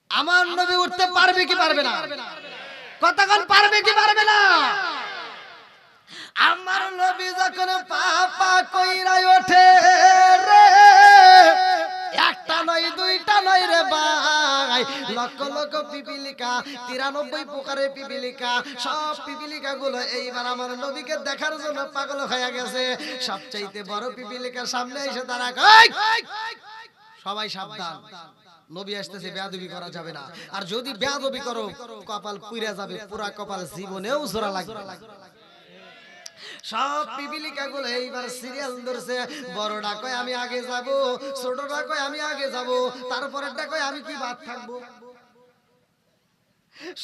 আমার নবী উঠতে পারবে কি পারবে না? কতক্ষণ পারবে কি পারবে না? আমার নবী যখন পা পা কইরা ওঠে রে, একটা নয় দুইটা নয় রে ভাই, লক্ষ লক্ষ পিপিলিকা, 93 প্রকারের পিপিলিকা, সব পিপিলিকা গুলো এইবার আমার নবীকে দেখার জন্য পাগল হয়ে গেছে। সবচাইতে বড় পিপিলিকার সামনে এসে দাঁড়া, সবাই সাবধান, নবী আসতেছে, বেয়াদবি করা যাবে না। আর যদি বেয়াদবি করো কপাল পুইরা যাবে, পুরা কপাল জীবনেও জোড়া লাগবে। সব পিপিলিকা গুলো এইবার সিরিয়াল ধরছে। বড়টা কয় আমি আগে যাব, ছোটটা কয় আমি আগে যাব, তারপরেরটা কয় আমি কি বাদ থাকবো।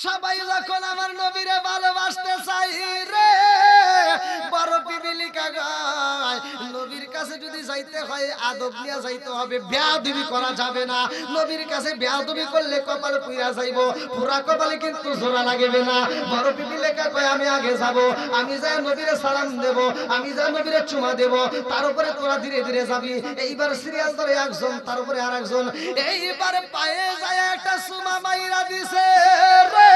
সবাই যখন আমার নবীরে ভালোবাসতে চাই রে, বড় পিপিলিকা গায় নবীর কাছে যদি যাইতে হয় আদব নিয়ে যাইতে হবে, বেয়াদবি করা যাবে না। নবীর কাছে বেয়াদবি করলে কপাল পুইরা যাইব, পুরা কপালে কিন্তু জোড়া লাগবে না। বড় পিপিলিকা কয় আমি আগে যাব, আমি যাই নবীরে সালাম দেব, আমি যাই নবীরে চুমা দেব, তার উপরে তোরা ধীরে ধীরে যাবি। এইবার সিরিয়াল ধরে একজন, তার উপরে আরেকজন, এইবার পায়ে যায় একটা চুমা মাইরা দিছে রে,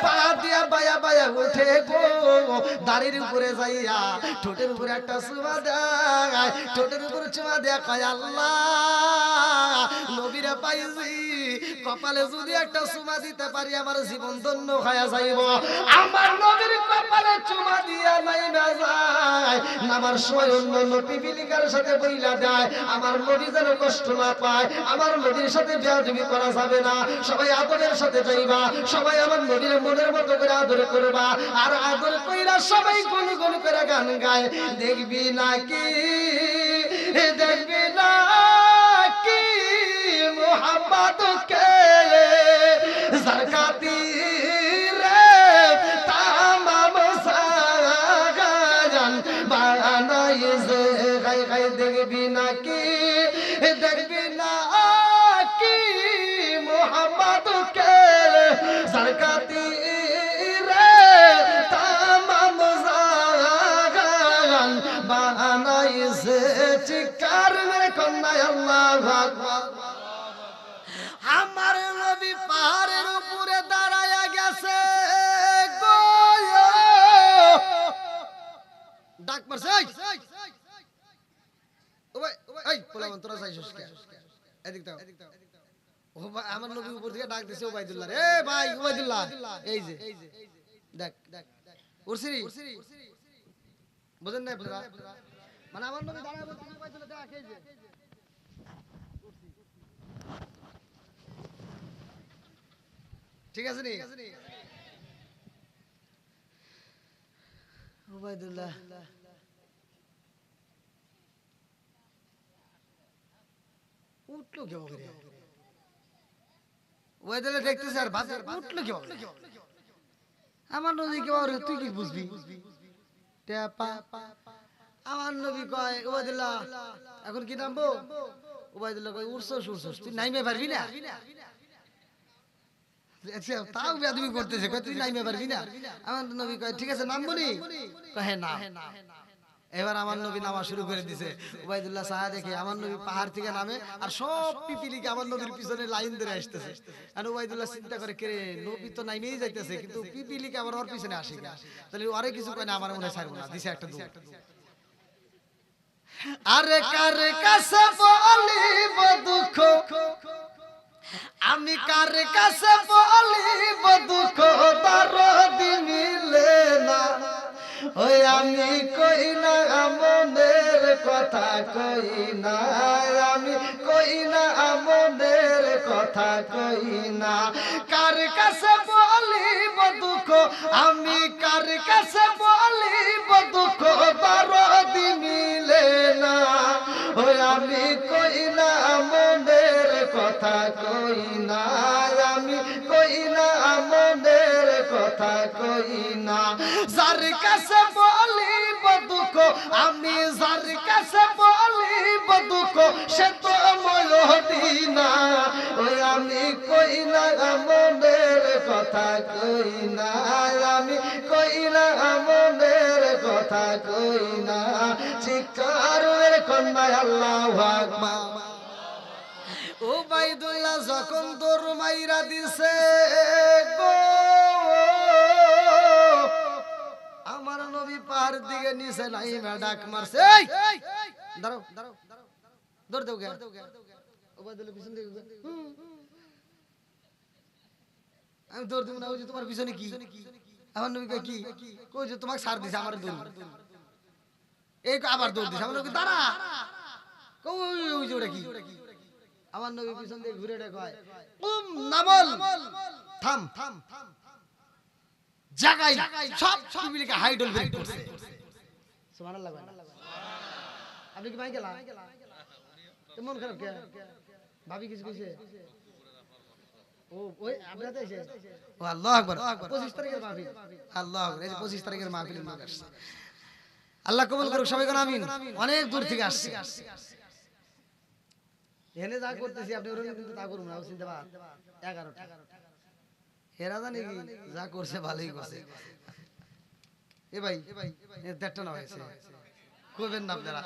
পা দিয়া বায়া বায়া উঠে গো, দাড়ির উপরে যাইয়া ঠোঁটের উপরে একটা চুমা দেয়, ঠোঁটের উপরে চুমা দেয়া কয় আল্লাহ নবীরা পাইছি, কপালে যদি একটা চুমা দিতে পারি আমার জীবন ধন্য হয়ে যাইব। আমার নবীর কপালে চুমা দিয়া নাই না যায়, আমার সময় অন্য পিপিলিকার সাথে বইলা দেয়, আমার নবী যেন কষ্ট না পায়। আমার নবীর সাথে বেয়াদবি করা যাবে না, সবাই আদরের সাথে যাইবা, সবাই আমার নবীর মনের মতো করে আদর করবা। আর আদর কইরা সবাই গুনগুন করে গান গায়, দেখবি নাকি দেখবি নাকি মোহাম্মদকে যার খাতিরে তামাম সাগান বানাইছে, গাই গাই দেখবি নাকি দেখবি নাকি মোহাম্মদকে যার খাতিরে তামাম সাগান বানাইছে। চিৎকার মেরে কন্যায় আল্লাহু আকবার। আমার নবী পাহাড়ের উপরে দাঁড়ায়া গেছে গো, ডাক মারছে, ও ভাই এই পোলাপান তোরা যাইছস কে, এদিক দাও। ও ভাই আমার নবী উপর থেকে ডাক দিছে, ওবাইদুল্লাহ রে, ভাই ওবাইদুল্লাহ, এই যে দেখ উরসিরি, বুঝেন না আপনারা, মানে আমার নবী দাঁড়ায় বলছে ওবাইদুল্লাহ দেখ, এই যে ঠিক আছে নি ওবাইদুল্লাহ উঠলো কেউ করে, ওবাইদুল্লাহ দেখতেছে আর বাজার উঠলো কেউ। আমার নবী কেউ আর তুই কি বুঝবি টেপা। আমার নবী কয় ওবাইদুল্লাহ এখন কি নামবো? ওবাইদুল্লাহ কয় উঠছস উঠছস, তুই নাইমে পারবি না। আচ্ছা তাও বেয়াদবি করতেছে, কয় তুই নাইমে পারবি না। আমার নবী কয় ঠিক আছে নামবো নি, কয় না। এবার আমার নবী নামা শুরু করে দিছে। ওবাইদুল্লাহ সাহা দেখে আমার নবী পাহাড় থেকে নামে, আর সব পিপিলিকা আমার নবীর পিছনে লাইন ধরে আসতেছে। আর ওবাইদুল্লাহ চিন্তা করে কে রে, নবী তো নাইমেই যাইতেছে, কিন্তু পিপিলিকা আবার ওর পিছনে আসে না, তাহলে আরে কিছু কয় না, আমার মনে ছাড়বো না, দিছে একটা দৌড়। আরে কার কাছে বলিব দুঃখ, আমি কার কাছে বলিব দুঃখ, দরদি মিলে না। ওই আমি কই না মনের কথা, কই না আমি কই না মনের কথা, কই না। কার কাছে বলিব দুঃখ, আমি কার কাছে বলিব দুঃখ, দরদি মিলে না। ওই আমি কই না মনের কথা, কই না আমি কই না মনের কথা, কই না। যার কাছে বলিব দুঃখ, আমি যার কাছে বলিব দুঃখ, সে তো ময়দিনা। ওই আমি কই না মনের কথা, কই না আমি কই না মনের কথা, কই না। চিৎকার কন্যায় আল্লাহু আকবার। ওবাইদুল্লাহ যখন দৌড় মাইরা দিছে গো, আমার নবী পাহাড় দিকে নিচে নাইমা ডাক মারছে, এই দাঁড়াও দাঁড়াও দৌড় দেও গে। ওবাইদুল্লাহ পিছন দিকে আমি দৌড় দেব না, ওই যে তোমার পিছনে কি? আমার নবী কয় কি? কই যে তোমাকে ছাড় দিছে আমার দৌড়, এই আবার দৌড় দিছে। আমার নবী দাঁড়া, কই ওই যে ওটা কি? আমার নবী পিছন দিয়ে ঘুরে কয় নামল, থাম থাম জাগাই সব মিলিকে হাইডল ব্রেক করছে। সুবহানাল্লাহ। আপনি কি ভাই গেলা মন খারাপ কে? ভাবি কিছু কইছে? ও ওই আপনাদের এসে ও আল্লাহু আকবার 25 তারিখের মাহফিল, আল্লাহু আকবার। এই যে 25 তারিখের মাহফিলের লোক আসছে, আল্লাহ কবুল করুক সবাই কোন আমিন। অনেক দূর থেকে আসছে, এনে যা করতেছি আপনি ওরকম কিন্তু তা করুন না, জিন্দাবাদ 11টা এরা জানি কি যা করছে ভালোই করছে। এ ভাই এ দেখটা না হয়েছে কইবেন না আপনারা।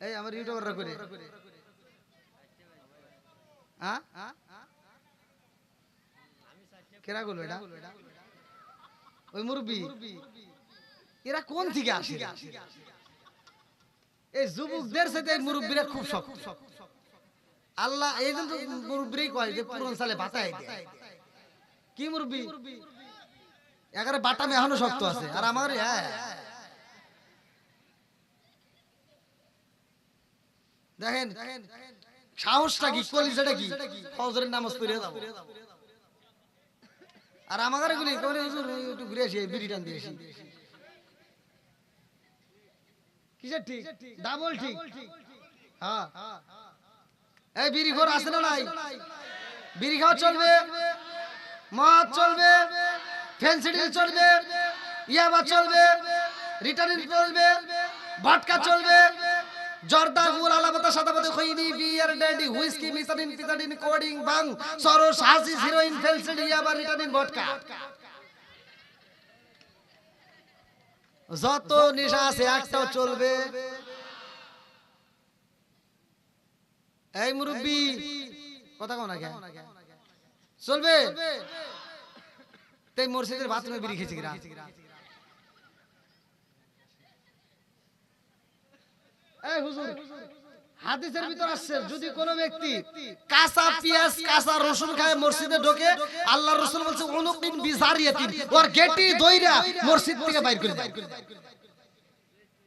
এই আমার ইউটিউবাররা করে হ্যাঁ কেরা বলবে এটা? ওই মুরব্বি এরা কোন থেকে আসে? এই যুবকদের সাথে মুরব্বিরা খুব শক্ত। আল্লাহ এই জন্য মুরব্বিরাই কয় যে পুরন সালে বাতায় দেয়। কি মুরব্বি? এগারে বাটামে এখনো শক্ত আছে। আর আমার দেখেন সাহসটা কি, কলিজাটা কি, ফজরের নামাজ পড়ে যাবো। আর আমার এগুলি একটু ঘুরে আসি, বিড়ি টান দিয়েছি। কিসের ঠিক? ডাবল ঠিক। হ্যাঁ এই বিড়ি ঘর আছে না নাই? বিড়ি খাওয়া চলবে, মদ চলবে, ফেন্সিডিল চলবে, ইয়াবা চলবে, রিটার্নিং চলবে, ভটকা চলবে, জর্দা, গুল, আলাবাতা, সাদাবাতা, খৈনি, বিয়ার, ড্যান্ডি, হুইস্কি, মিসানিন, পিসানিন, কোডিং, বাং, সরস, হাসিস, হিরোইন, ফেন্সিডিল, ইয়াবা, রিটার্নিং, ভটকা, যত নেশা আছে একটাও চলবে। এই মুরব্বি কথা কও না কেন? চলবে? তাই মসজিদের বাথরুমে বিড়ি খেয়েছি কিনা? এই হুজুর হাদিসের ভিতর আসছে যদি কোন ব্যক্তি কাঁচা পেঁয়াজ কাঁচা রসুন খায় মসজিদে ঢোকে, আল্লাহর রাসূল বলছে উনুকিন বিজারিয়াতিন, ওর গেটি দইরা মসজিদ থেকে বাইর করে দেয়।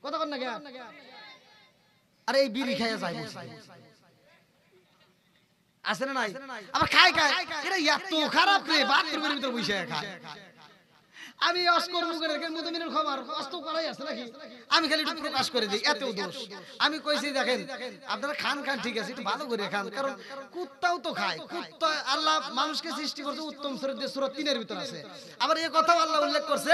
কথা কন না কেন? আরে এই বিড়ি খায় যায় মসজিদে, আছে না নাই? আবার খায় এরা এত খারাপ রে, বাথরুমের ভিতর বসে খায়। আমি অস্কর মুখের মুদমিনের খবর অস্ত করাই আছে নাকি? আমি খালি একটু প্রকাশ করে দিই, এত দোষ। আমি কইছি দেখেন আপনারা খান ঠিক আছে, একটু ভালো করে খান, কারণ কুত্তাও তো খায়। কুত্তা আল্লাহ মানুষকে সৃষ্টি করছে উত্তম শ্রেণীর সূরা 3 এর ভিতর আছে। আবার এই কথাও আল্লাহ উল্লেখ করছে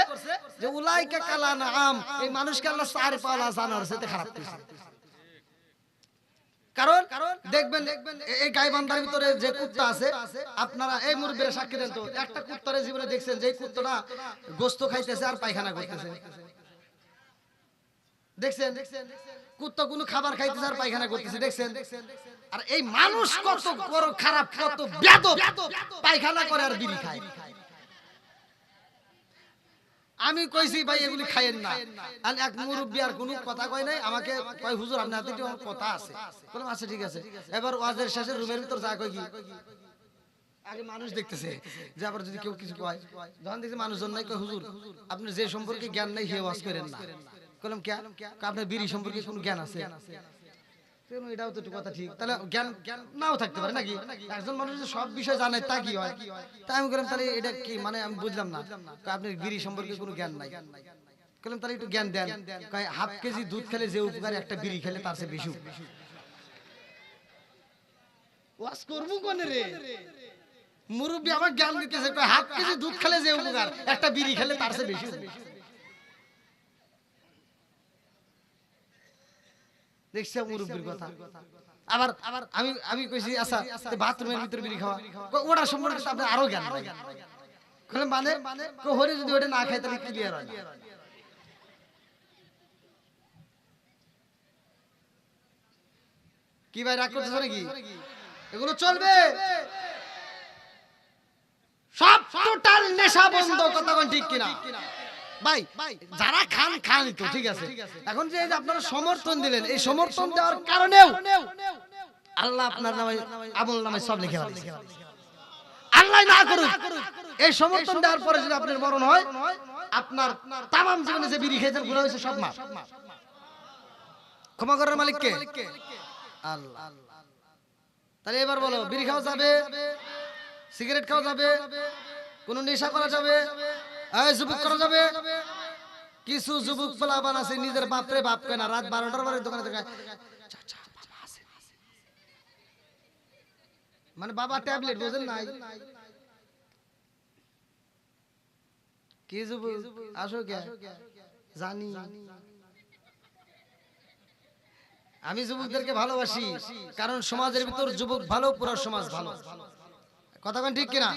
যে উলাইকা কালানআম, এই মানুষকে আল্লাহ চার পাওয়া জানোয়ারের সাথে খারাপ করেছে। কারণ দেখবেন এই গাইবান্ধার ভিতরে যে কুত্তা আছে, আপনারা এই মুরব্বিরা সাক্ষী দেন তো, একটা কুত্তারে জীবনে দেখছেন যে কুত্তাটা গোশত খাইতেছে আর পায়খানা করতেছে? দেখছেন? কুত্তা কোনো খাবার খাইতেছে আর পায়খানা করতেছে? দেখছেন? আর এই মানুষ কত বড় খারাপ, কত বেয়াদব, পায়খানা করে আর বিড়ি খায়। আমি কইছি ভাই এগুলি খাইয়েন না। আর এক মুরব্বি আর কোনো কথা কয় নাই, আমাকে কয় হুজুর আপনার হাতে একটু কথা আছে। বললাম আচ্ছা ঠিক আছে। এবার ওয়াজের শেষে রুমের ভিতর যা কয় কি আগে মানুষ দেখতেছে যে আবার যদি কেউ কিছু কয়, যখন দেখছে মানুষজন নাই, কয় হুজুর আপনার যে সম্পর্কে জ্ঞান নাই হে ওয়াজ করেন না। বললাম কে? আপনার বিড়ি সম্পর্কে কোনো জ্ঞান আছে? এটাও তো একটু কথা ঠিক, তাহলে জ্ঞান নাও থাকতে পারে নাকি? একজন মানুষ সব বিষয় জানে তা কি হয়? তাই আমি বললাম তাহলে এটা কি মানে আমি বুঝলাম না। আপনার বিড়ি সম্পর্কে কোনো জ্ঞান নাই। বললাম তাহলে একটু জ্ঞান দেন। কয় হাফ কেজি দুধ খেলে যে উপকার, একটা বিড়ি খেলে তার চেয়ে বেশি উপকার। ওয়াজ করব কোন রে? মুরব্বি আমার জ্ঞান দিতেছে, কয় হাফ কেজি দুধ খেলে যে উপকার, একটা বিড়ি খেলে তার চেয়ে বেশি উপকার। দেখছি মুরব্বির কথা। আবার আমি কইছি আচ্ছা বাথরুমের ভিতরে বিড়ি খাওয়া, ওটা সম্পর্কে তো আপনার আরো জ্ঞান নাই। মানে হরি যদি ওটা না খায় তাহলে ক্লিয়ার হয়। কি ভাই রাগ করতেছ নাকি? এগুলো চলবে? সব টোটাল নেশা বন্ধ, কথা কোন ঠিক কিনা ভাই? যারা খান খানই তো, ঠিক আছে। এখন যে আপনারা সমর্থন দিলেন, এই সমর্থন দেওয়ার কারণেও আল্লাহ আপনার নামে আমল নামে সব লিখে রাখছে। আল্লাহ না করুক এই সমর্থন দেওয়ার পরে যদি আপনার মরণ হয়, আপনার তামাম জীবনে যে বিড়ি খেয়েছেন গুনাহ হয়েছে সব মাফ। ক্ষমা করার মালিক কে? আল্লাহ। তাহলে এবার বলো, বিড়ি খাওয়া যাবে, সিগারেট খাওয়া যাবে, কোন নেশা করা যাবে, যুবক করা যাবে? কিছু যুবক পোলাপান আছে নিজের বাপরে বাপ কেনা, রাত 12টার পরে দোকানে দেখায় মানে বাবা ট্যাবলেট, বুঝেন নাই? কি যুবক আসো কে জানি, আমি যুবকদেরকে ভালোবাসি, কারণ সমাজের ভিতর যুবক ভালো, পুরো সমাজ ভালো। কথা কোন ঠিক কিনা?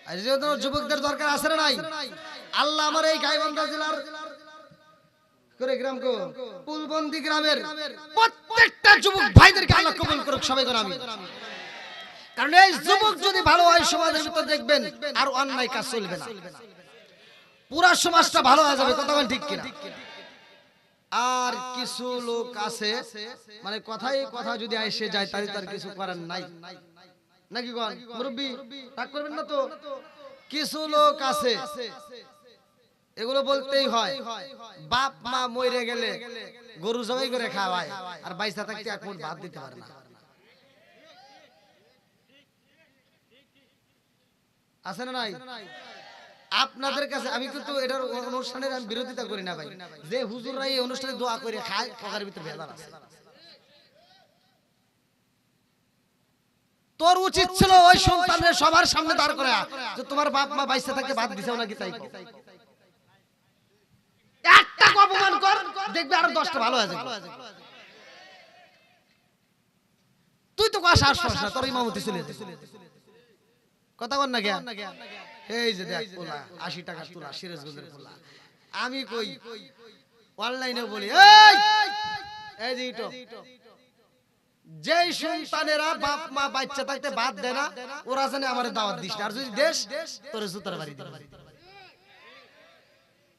আর যেহেতু যুবকদের দরকার আছে না নাই? আল্লাহ আমার এই গাইবান্ধা জেলার করে গ্রাম কো পুলবন্দি গ্রামের প্রত্যেকটা যুবক ভাইদেরকে আল্লাহ কবুল করুক, সবাই করে আমি। কারণ এই যুবক যদি ভালো হয়, সমাজের ভিতর দেখবেন আর অন্যায় কাজ চলবে না, পুরো সমাজটা ভালো হয়ে যাবে। কথা কোন ঠিক কিনা? আর কিছু লোক আছে মানে কথাই কথা যদি এসে যায় তাহলে তার কিছু করার নাই, নাকি কোন মুরব্বি? রাগ করবেন না তো? কিছু লোক আছে এগুলো বলতেই হয়, বাপ মা মরে গেলে গরু জবাই করে খাওয়ায়, আর বাইসা থাকতে এক মুঠ ভাত দিতে পারে না। আছে না নাই? আপনাদের কাছে আমি কিন্তু এটার অনুষ্ঠানের আমি বিরোধিতা করি না ভাই, যে হুজুররা এই অনুষ্ঠানে দোয়া করে খায় পকার ভিতরে ভেজাল আছে। তোর উচিত ছিল ওই সন্তানের সবার সামনে দাঁড় করা, যে তোমার বাপ মা বাইসা থাকে ভাত দিছেও নাকি তাই কও। একটা অপমান কর, দেখবি আরো 10টা ভালো হয়ে যাবে। তুই তো কাজ আসছ না, তোর ইমামতি চলে যেতে। কথা বল না জ্ঞান? এই যে দেখ পোলা 80 টাকা তোলা, সিরাজগঞ্জের পোলা। আমি কই অনলাইনে বলি, এই যে ইটো যেই সন্তানেরা বাপ মা বাচ্চা থাকতে বাদ দেয় না, ওরা জানে আমারে দাওয়াত দিস না, আর যদি দেশ তোরে জুতার বাড়ি দিবে।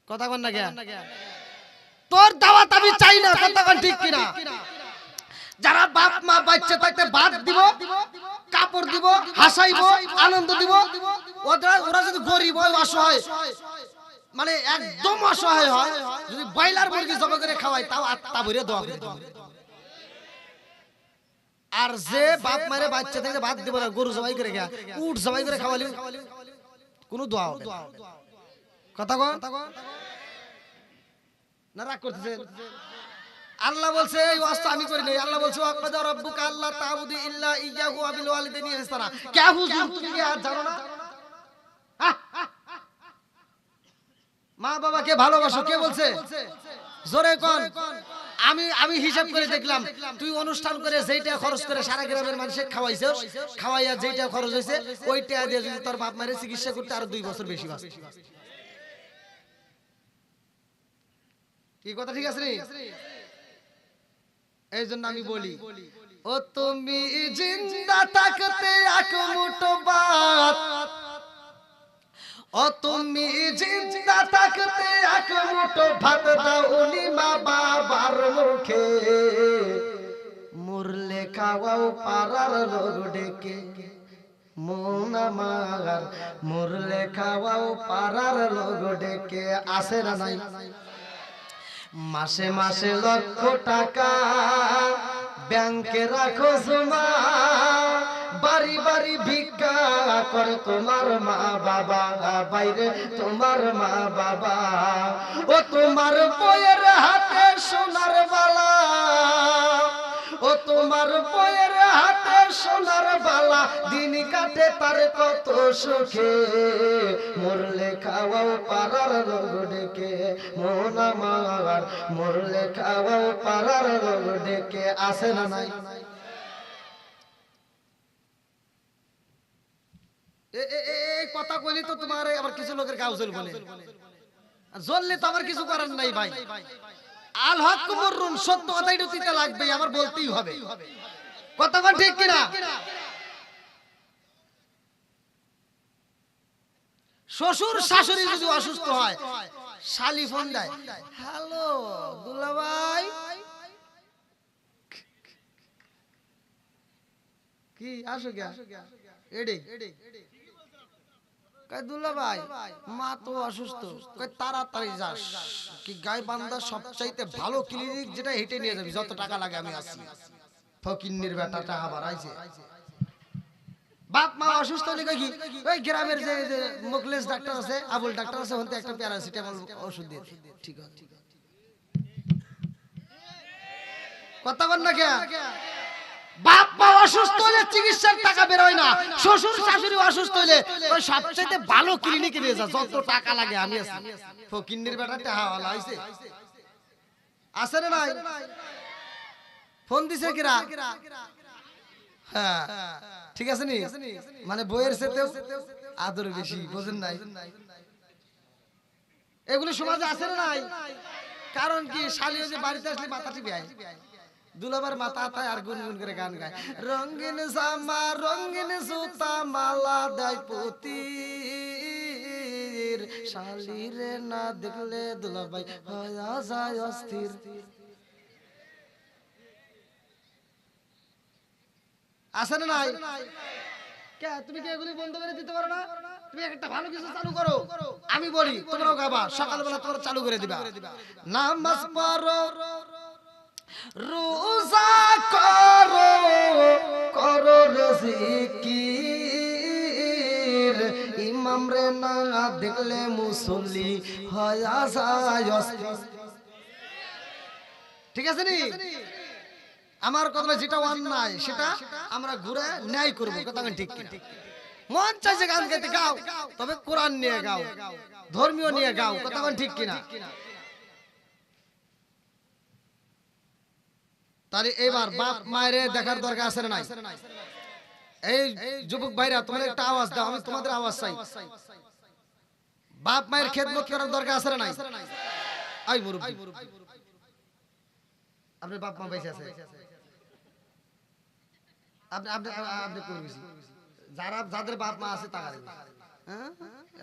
কথা বল না জ্ঞান? তোর দাওয়াত আমি চাই না, কথা বল ঠিক কিনা? যারা বাপ মা বাচ্চা থাকতে বাদ দিব, কাপড় দিব, হাসাইব, আনন্দ দিব, ওরা যদি গরিব হয়, অসহায়, মানে একদম অসহায় হয়, যদি ব্রয়লার মুরগি জবাই করে খাওয়ায়, তাও আত্মা ভরে দোয়া করে দিবে। আর যে বাপ মারে বাচ্চা থেকে বাদ দিব না, গরু জবাই করে গা, উট জবাই করে খাওয়ালি, কোনো দোয়া হবে না। কথা কন না? রাগ করতেছেন? আল্লাহ বলছে এই ওয়াজটা আমি করি নাই। আল্লাহ বলছে ওয়াকাদা রাব্বুকা আল্লা তা'বুদু ইল্লা ইয়্যাহু ওয়া বিল ওয়ালিদাইনি ইহসানা। কে হুজুর তুমি কি আর জানো না? মা বাবাকে ভালোবাসো, কে বলছে? জোরে কোন? আমি হিসাব করে দেখলাম, তুই অনুষ্ঠান করে যেইটা খরচ করে সারা গ্রামের মানুষে খাওয়াইছস, খাওয়াইয়া যেইটা খরচ হইছে ওইটা দিয়ে যদি তোর বাপ মায়ের চিকিৎসা করতে আরো 2 বছর বেশি বাঁচে। কি কথা ঠিক আছে রে? এই জন্য আমি বলি, ও তুমি জিন্দা থাকতে এক মুঠো ভাত, ও তুমি জিন্দা থাকতে এক মুঠো ভাত দাওনি মা বাবার মুখে, মরলে খাওয়াও পাড়ার লোক ডেকে, মন আমার মরলে খাওয়াও পাড়ার লোক ডেকে। আসে না নাই? মাসে মাসে লক্ষ টাকা ব্যাংকে রাখো জমা, বাড়ি বাড়ি ভিক্ষা করে তোমার মা বাবা, বাইরে তোমার মা বাবা। ও তোমার বইয়ের হাতে সোনার বালা, ও তোমার বইয়ের হাতে সোনার বালা, দিন কাটে তার কত সুখে, মরলে খাওয়াও পাড়ার লোক ডেকে, মন আমার মরলে খাওয়াও পাড়ার লোক ডেকে। আসে না নাই? এই কথা কইলি তো তোমার আবার কিছু লোকের গাও জ্বলবে, জ্বললে তো আমার কিছু করার নাই ভাই। আল হক মুররুন, সত্য কথাই দিতে লাগবে, আমার বলতেই হবে। কতক্ষণ ঠিক কিনা? শ্বশুর শাশুড়ি যদি অসুস্থ হয়, শালি ফোন দেয়, হ্যালো দুলাভাই, কি আসো কে এডি কই দুলাভাই মা তো অসুস্থ, কই তাড়াতাড়ি যাস, কি গাইবান্ধা সবচাইতে ভালো ক্লিনিক যেটা হেঁটে নিয়ে যাবি, যত টাকা লাগে আমি আসি। ফকিন্নির বেটা টাকা বাড়াইছে। বাপ মা অসুস্থ হলে কি ওই গ্রামের যে মুখলেস ডাক্তার আছে, আবুল ডাক্তার আছে, ওখান থেকে একটা প্যারাসিটামল ওষুধ দিয়ে, ঠিক আছে কথা বল না কে? বাপ মা অসুস্থ হলে চিকিৎসার টাকা বের হয় না, শ্বশুর শাশুড়ি অসুস্থ হলে ওই সবচেয়ে ভালো ক্লিনিকে নিয়ে যা, যত টাকা লাগে আমি আছি। ফকিন্নির বেটা টাকা ওয়ালা হইছে, আছে না নাই? ফোন দিছে কিরা? হ্যাঁ ঠিক আছে নি, মানে বইয়ের সাথেও আদর বেশি, বুঝেন নাই? এগুলো সমাজে আছে না নাই? কারণ কি শালি যে বাড়িতে আসলে মাথা টিপে আয়, দুলাবার মাথা আতায় আর গুনগুন করে গান গায়, রঙিন জামা রঙিন জুতা মালা দেয় পুতির, শালিরে না দেখলে দুলাভাই হয়া যায় অস্থির। আছে না নাই? কে তুমি কি এগুলি বন্ধ করে দিতে পারো না? তুমি একটা ভালো কিছু চালু করো, আমি বলি তোমরাও গাবা, সকালবেলা তোমরা চালু করে দিবা, নামাজ পড়ো রোজা করো, করো জিকির, ইমাম রে না দেখলে মুসল্লি হয়া যায় অস্থির। ঠিক আছে নি? আমার কথা যেটা অন্যায় সেটা আমরা ঘুরে ন্যায় করবো, কথা ঠিক কিনা? মন চাইছে গান গাইতে গাও, তবে কোরআন নিয়ে গাও, ধর্মীয় নিয়ে গাও, কথা ঠিক কিনা? তাহলে এবার বাপ মায়ের দেখার দরকার আছে না নাই? এই যুবক ভাইরা তোমরা একটা আওয়াজ দাও, আমি তোমাদের আওয়াজ চাই। বাপ মায়ের খেদমত করার দরকার আছে না নাই? আই মুরব্বি, আপনার বাপ মা বেঁচে আছে, আপনি আপনি আপনি করবেন, যারা যাদের বাপ মা আছে তারা হ্যাঁ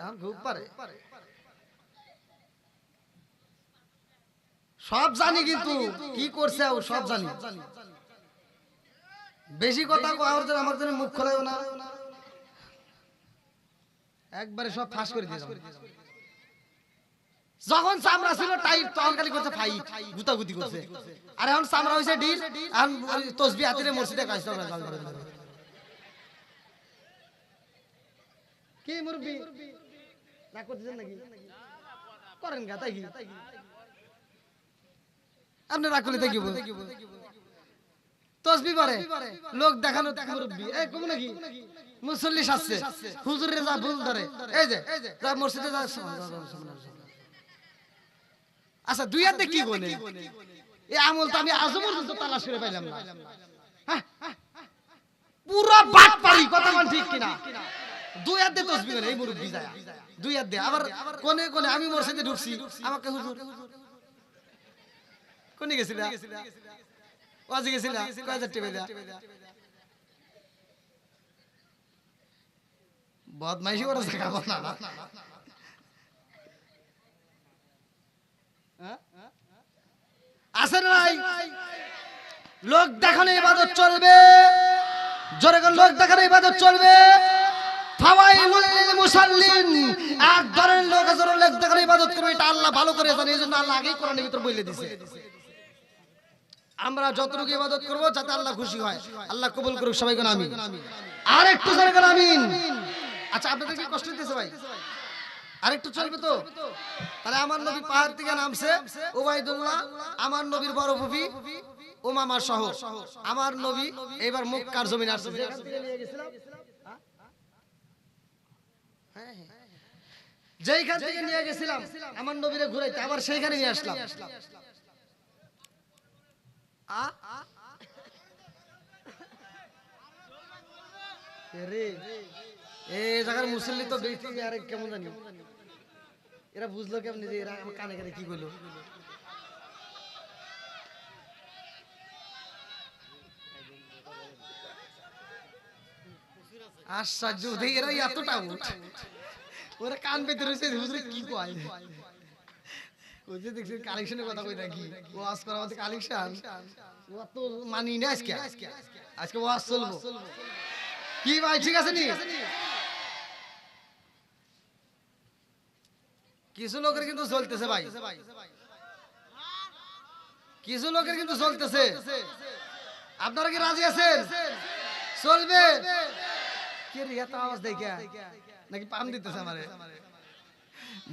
এখন খুব পারে, সব জানি, কিন্তু কি করছে সব জানি। বেশি কথা কওয়ার জন্য আমার জন্য মুখ খোলাও না, একবারে সব ফাঁস করে দিয়ে যাবো। যখন চামড়া ছিল টাইট, তখন খালি করছে ফাইট, গুতাগুতি করছে, আর এখন চামড়া হইছে ডিল, এখন তসবিহ হাতে মসজিদে কাজ করে। কি মুরব্বি রাগ করতেছেন নাকি? করেন গা, তাই কি আপনি রাগ করলে দেখি তসবিহ পড়ে লোক দেখানো মুরব্বি, এই কম নাকি মুসল্লি সাজছে, হুজুরে যা ভুল ধরে, এই যে যা মসজিদে যা। আচ্ছা দুই হাতে কি বলে এই আমল তো আমি আজও পর্যন্ত তালাশ করে পাইলাম না, পুরো বাট পারি, কথা বল ঠিক কিনা? দুই হাত দিয়ে তসবিহ করে এই মুরব্বি যায়, দুই হাত দিয়ে, আবার কোনে কোনে আমি মসজিদে ঢুকছি, আমাকে হুজুর কোনে গেছিলা, ওয়াজি গেছিলা, কয় হাজার টিপে দেয়া, বদমাইশি করা শেখাবো না। আছে নাই? লোক দেখানো ইবাদত চলবে, জোরে করে লোক দেখানো ইবাদত চলবে। ফাওয়াইলুল লিল মুসাল্লিন, এক ধরনের লোক আছে লোক দেখানো ইবাদত করবে, এটা আল্লাহ ভালো করে জানে, এইজন্য আল্লাহ আগেই কোরআনের ভিতর বলে দিয়েছে আমরা যতটুকু ইবাদত করব যাতে আল্লাহ খুশি হয়, আল্লাহ কবুল করুক, সবাই কোন আমিন। আর একটু জোরে কোন আমিন। আচ্ছা আপনাদের কি কষ্ট দিতেছে ভাই? আরেকটু চলবে তো? তাহলে আমার নবী পাহাড় থেকে নামছে, উবাইদুল্লাহ আমার নবীর বড় ফুফি উমামা সহ আমার নবী এবার মক্কার জমিন আসছে, যেখান থেকে নিয়ে গেছিলাম, যেইখান থেকে নিয়ে গেছিলাম আমার নবীরে ঘুরাইতে, আবার সেইখানে নিয়ে আসলাম। এই জায়গার মুসল্লি তো বেশি, আর কেমন জানি এরা বুঝলো কেমনি যে এরা আমার কানে কানে কি কইলো? আশ্চর্য এরা এতটা উঠ ওরা কান পেতে রয়েছে হুজুরে কি কয় ওই যে দেখছি কালেকশনের কথা কই নাকি ওয়াজ করা মতে কালেকশন ও তো মানি না আজকে ওয়াজ চলবো কি ভাই ঠিক আছে নি কিছু লোকের কিন্তু চলতেছে ভাই কিছু লোকের কিন্তু চলতেছে আপনারা কি রাজি আছেন চলবে কে রে এত আওয়াজ দেখে নাকি পাম দিতেছে আমারে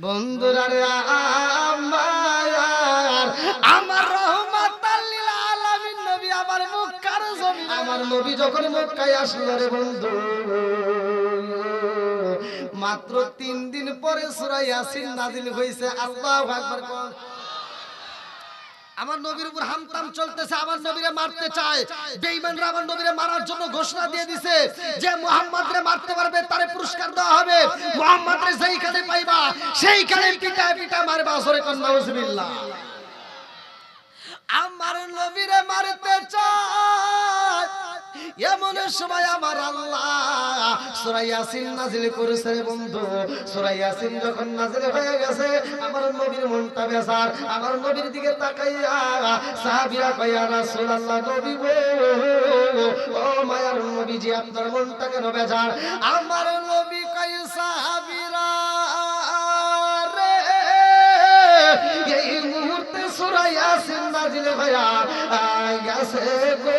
বন্ধুরা রে আমার রহমাতাল লিল আলামিন নবী আমার মক্কার জমিন আমার নবী যখন মক্কায় আসলো রে বন্ধু মাত্র 3 দিন পরে সূরা ইয়াসিন নাযিল হইছে আল্লাহু আকবার কোন আমার নবীর উপর হামতাম চলতেছে আমার নবীরে মারতে চায় বেঈমানরা আমার নবীরে মারার জন্য ঘোষণা দিয়ে দিয়েছে যে মুহাম্মদরে মারতে পারবে তারে পুরস্কার দেওয়া হবে মুহাম্মদরে যেইখানে পাইবা সেইখানে পিটা মারবা জোরে কোন নাউজুবিল্লাহ আমার নবীরে মারতে চায় এমন সময় আমার আল্লাহ সূরা ইয়াসিন নাযিল করেছে বন্ধু সূরা ইয়াসিন যখন নাযিল হয়ে গেছে আমার নবীর মনটা বেজার আমার নবীর দিকে তাকাইয়া সাহাবীরা কয় ইয়া রাসূলুল্লাহ নবী গো ও মায়ার নবীজি আপনার মনটা কেন বেজার আমার নবী কয় সাহাবীরা রে এই মুহূর্তে সূরা ইয়াসিন নাযিল হয়ে গেছে গো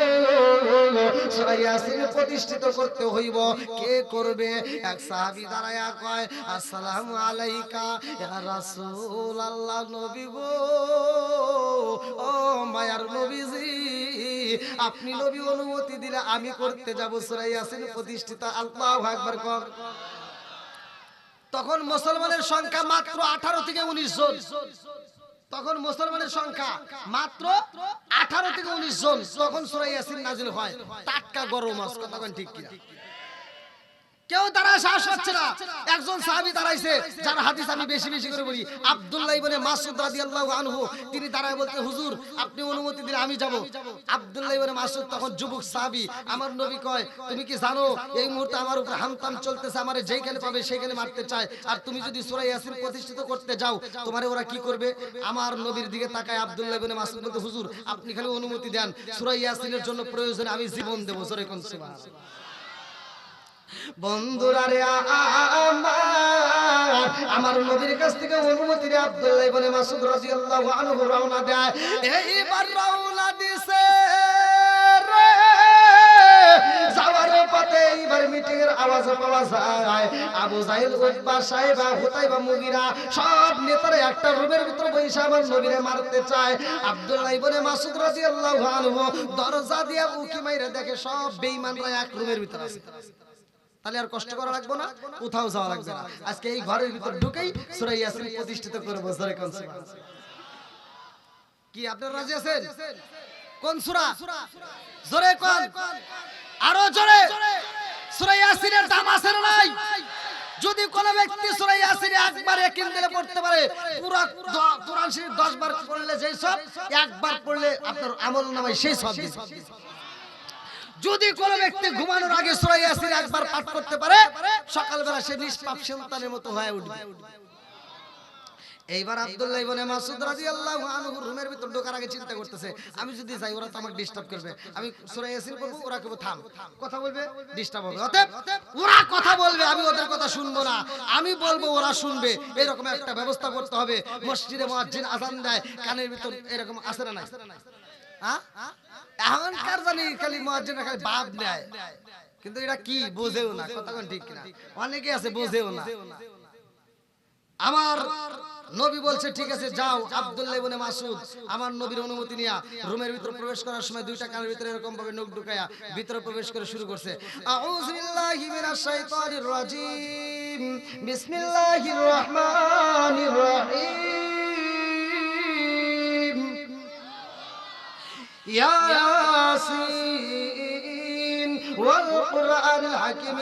সূরা ইয়াসিন প্রতিষ্ঠিত করতে হইব কে করবে এক সাহাবী দাঁড়ায়া কয় আসসালামু আলাইকা ইয়া রাসূলুল্লাহ নবী গো ও মায়ার নবীজি আপনি নবী অনুমতি দিলে আমি করতে যাব সূরা ইয়াসিন প্রতিষ্ঠিত আল্লাহু আকবার কর তখন মুসলমানের সংখ্যা মাত্র 18 থেকে 19 জন তখন মুসলমানের সংখ্যা মাত্র 18 থেকে 19 জন তখন সূরা ইয়াসিন নাযিল হয় টাটকা গরম মাছ কথা কোন ঠিক কি কেউ তারা সাহস হচ্ছে না একজন সাহাবী দাঁড়াইছে যার হাদিস আমি বেশি বেশি করে বলি আব্দুল্লাহ ইবনে মাসউদ রাদিয়াল্লাহু আনহু তিনি দাঁড়ায় বলতে হুজুর আপনি অনুমতি দিলে আমি যাব আব্দুল্লাহ ইবনে মাসউদ তখন যুবক সাহাবী আমার নবী কয় তুমি কি জানো এই মুহূর্তে আমার উপর হামতাম চলতেছে আমারে যেইখানে পাবে সেইখানে মারতে চায় আর তুমি যদি সূরা ইয়াসিন প্রতিষ্ঠিত করতে যাও তোমারে ওরা কি করবে আমার নবীর দিকে তাকায় আব্দুল্লাহ ইবনে মাসউদ বলতে হুজুর আপনি খালি অনুমতি দেন সূরা ইয়াসিনের জন্য প্রয়োজনে আমি জীবন দেব জোরে কোন সুবহানাল্লাহ বন্ধুরা রে আমার নবীর কাছ থেকে অনুমতি রে আব্দুল্লাহ ইবনে মাসউদ রাদিয়াল্লাহু আনহু রওনা দেয় এইবার রওনা দিছে রে যাওয়ার পথে এইবার মিটিং এর আওয়াজ পাওয়া যায় আবু জাহেল উতবা সাইবা হুতাইবা মুগিরা সব নেতারা একটা রুমের ভিতর বসে আমার নবীরে মারতে চায় আব্দুল্লাহ ইবনে মাসউদ রাদিয়াল্লাহু আনহু দরজা দিয়ে উকি মাইরা দেখে সব বেঈমানরা এক রুমের ভিতর আছে তাহলে আর কষ্ট করা লাগবে না কোথাও যাওয়া লাগবে না আজকে এই ঘরের ভিতর ঢুকেই সূরা ইয়াসিন প্রতিষ্ঠিত করব জোরে কোন সুবহান কি আপনারা রাজি আছেন কোন সূরা জোরে কোন আরো জোরে সূরা ইয়াসিনের দাম আছে না নাই যদি কোন ব্যক্তি সূরা ইয়াসিন একবার একদিন দিলে পড়তে পারে পুরো কোরআন শরীফ 10 বার পড়লে যেই সব একবার পড়লে আপনার আমলনামায় সেই সব যদি কোন ব্যক্তি ঘুমানোর আগে সূরা ইয়াসিন একবার পাঠ করতে পারে সকালবেলা সে নিষ্পাপ সন্তানের মতো হয়ে উঠবে এইবার আব্দুল্লাহ ইবনে মাসউদ রাদিয়াল্লাহু আনহু রুমের ভিতর ঢোকার আগে চিন্তা করতেছে আমি যদি যাই ওরা তো আমাকে ডিস্টার্ব করবে আমি সূরা ইয়াসিন পড়ব ওরা কবে থাম কথা বলবে ডিস্টার্ব হবে অতএব ওরা কথা বলবে আমি ওদের কথা শুনবো না আমি বলবো ওরা শুনবে এরকম একটা ব্যবস্থা করতে হবে মসজিদে মুয়াজ্জিন আযান দেয় কানের ভিতর এরকম আছে না নাই হ্যাঁ এখনকার জানি খালি মুয়াজ্জিনরা খালি বাপ নেয় কিন্তু এটা কি বোঝেও না কথা কোন ঠিক কিনা অনেকে আছে বোঝেও না আমার নবী বলছে ঠিক আছে যাও আব্দুল্লাহ ইবনে মাসউদ আমার নবীর অনুমতি নিয়া রুমের ভিতর প্রবেশ করার সময় দুইটা কানের ভিতরে এরকম ভাবে নখ ঢুকায়া ভিতরে প্রবেশ করে শুরু করছে আউযু বিল্লাহি মিনাশ শাইতানির রাজিম বিসমিল্লাহির রহমানির রহিম ইয়াসিন ওয়াল কুরআনিল হাকিম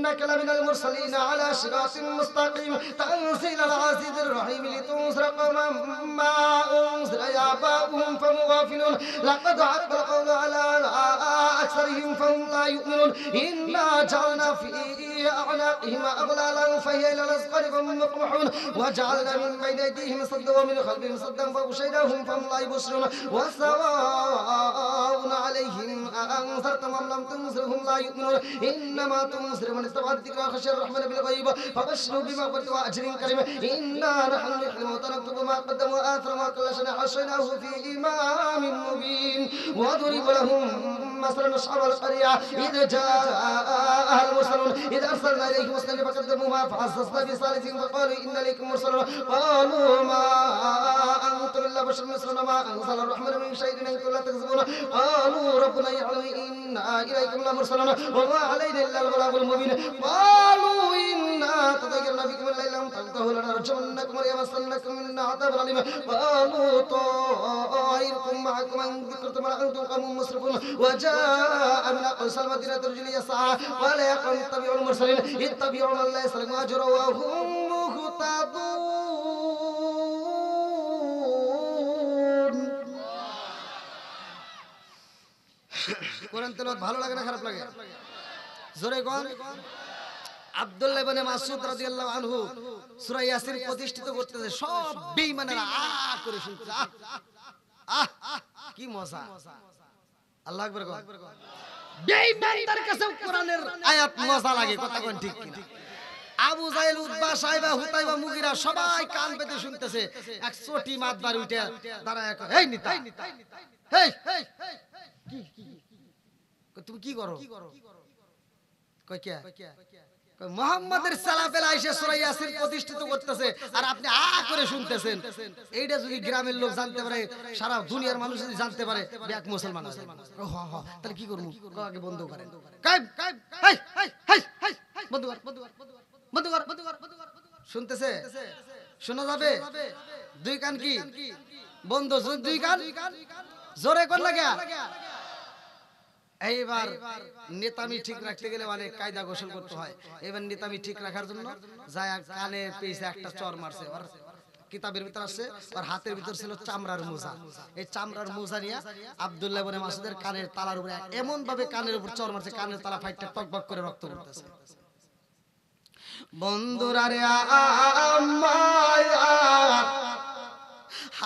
إنك لمن المرسلين على صراط مستقيم تنزيل العزيز الرحيم لتنذر قوما ما أنذر آباؤهم فهم غافلون لقد حق القول على أكثر أكثرهم فهم لا يؤمنون إنا جعلنا في أعناقهم أغلالا فهي إلى الأذقان فهم مقمحون وجعلنا من بين أيديهم سدا ومن خلفهم سدا فأغشيناهم فهم لا يبصرون وسواء عليهم أأنذرتهم أم لم تنذرهم لا يؤمنون إنما تنذر من اتبع الذكر وخشي الرحمن بالغيب فبشروا بمغفرة وأجر كريم إنا نحن نحيي الموتى ونكتب ما قدموا وآثروا ما كل شيء حصيناه في إمام مبين وضرب لهم مثلا أصحاب القرية إذ جاءها المرسلون إذ أرسلنا إليهم اثنين فكذبوهما فعززنا بثالثهم فقالوا إن إليكم مرسلون قالوا ما أنتم إلا بشر مثلنا ما أنزل الرحمن من شيء إن أنتم لا تكذبون قالوا ربنا يعلم إنا إليكم لمرسلون وما علينا إلا البلاغ المبين قالوا إنا تطيرنا بكم الليلة تنتهوا لنرجمنكم وليمسنكم منا عذاب أليم قالوا طائركم معكم أن ذكرتم أنتم قوم مسرفون وجاء من أقصى المدينة رجل يسعى قال يا قوم اتبعوا المرسلين اتبعوا من لا يسلم أجرا وهم مهتدون কোরআন তেলাওয়াত ভালো লাগে না খারাপ লাগে জোরে কোন আব্দুল্লাহ ইবনে মাসউদ রাদিয়াল্লাহু আনহু সূরা ইয়াসিন প্রতিষ্ঠিত করতেছে সব বেঈমানেরা করে শুনছে কি মজা আল্লাহু আকবার কোন বেঈমানদের কাছে কোরআনের আয়াত মজা লাগে কথা কোন ঠিক কিনা আবু জাহেল উতবা সাইবা হুতাইবা মুগিরা সবাই কান পেতে শুনতেছে এক ছোটি মাতবার উঠে দাঁড়ায় এই নিতা এই কি তুমি কি করো কই কে কই মুহাম্মাদের সালাফেলা এসে সূরা ইয়াসিন প্রতিষ্ঠিত করতেছে আর আপনি করে শুনতেছেন এইটা যদি গ্রামের লোক জানতে পারে সারা দুনিয়ার মানুষ যদি জানতে পারে এক মুসলমান আছে তাহলে কি করব আগে বন্ধ করেন বন্ধ কর শুনতেছে শোনা যাবে দুই কান কি বন্ধ দুই কান জোরে কোন লাগা এইবার নেতামি ঠিক রাখতে গেলে অনেক কায়দা গোসল করতে হয় এবার নেতামি ঠিক রাখার জন্য যায় কানে পেয়েছে একটা চর মারছে আর কিতাবের ভিতর আছে আর হাতের ভিতর ছিল চামড়ার মোজা এই চামড়ার মোজা নিয়ে আব্দুল্লাহ ইবনে মাসউদের কানের তালার উপরে এমন ভাবে কানের উপর চর মারছে কানের তালা ফাইটটা টকবক করে রক্ত পড়তেছে বন্ধুরা রে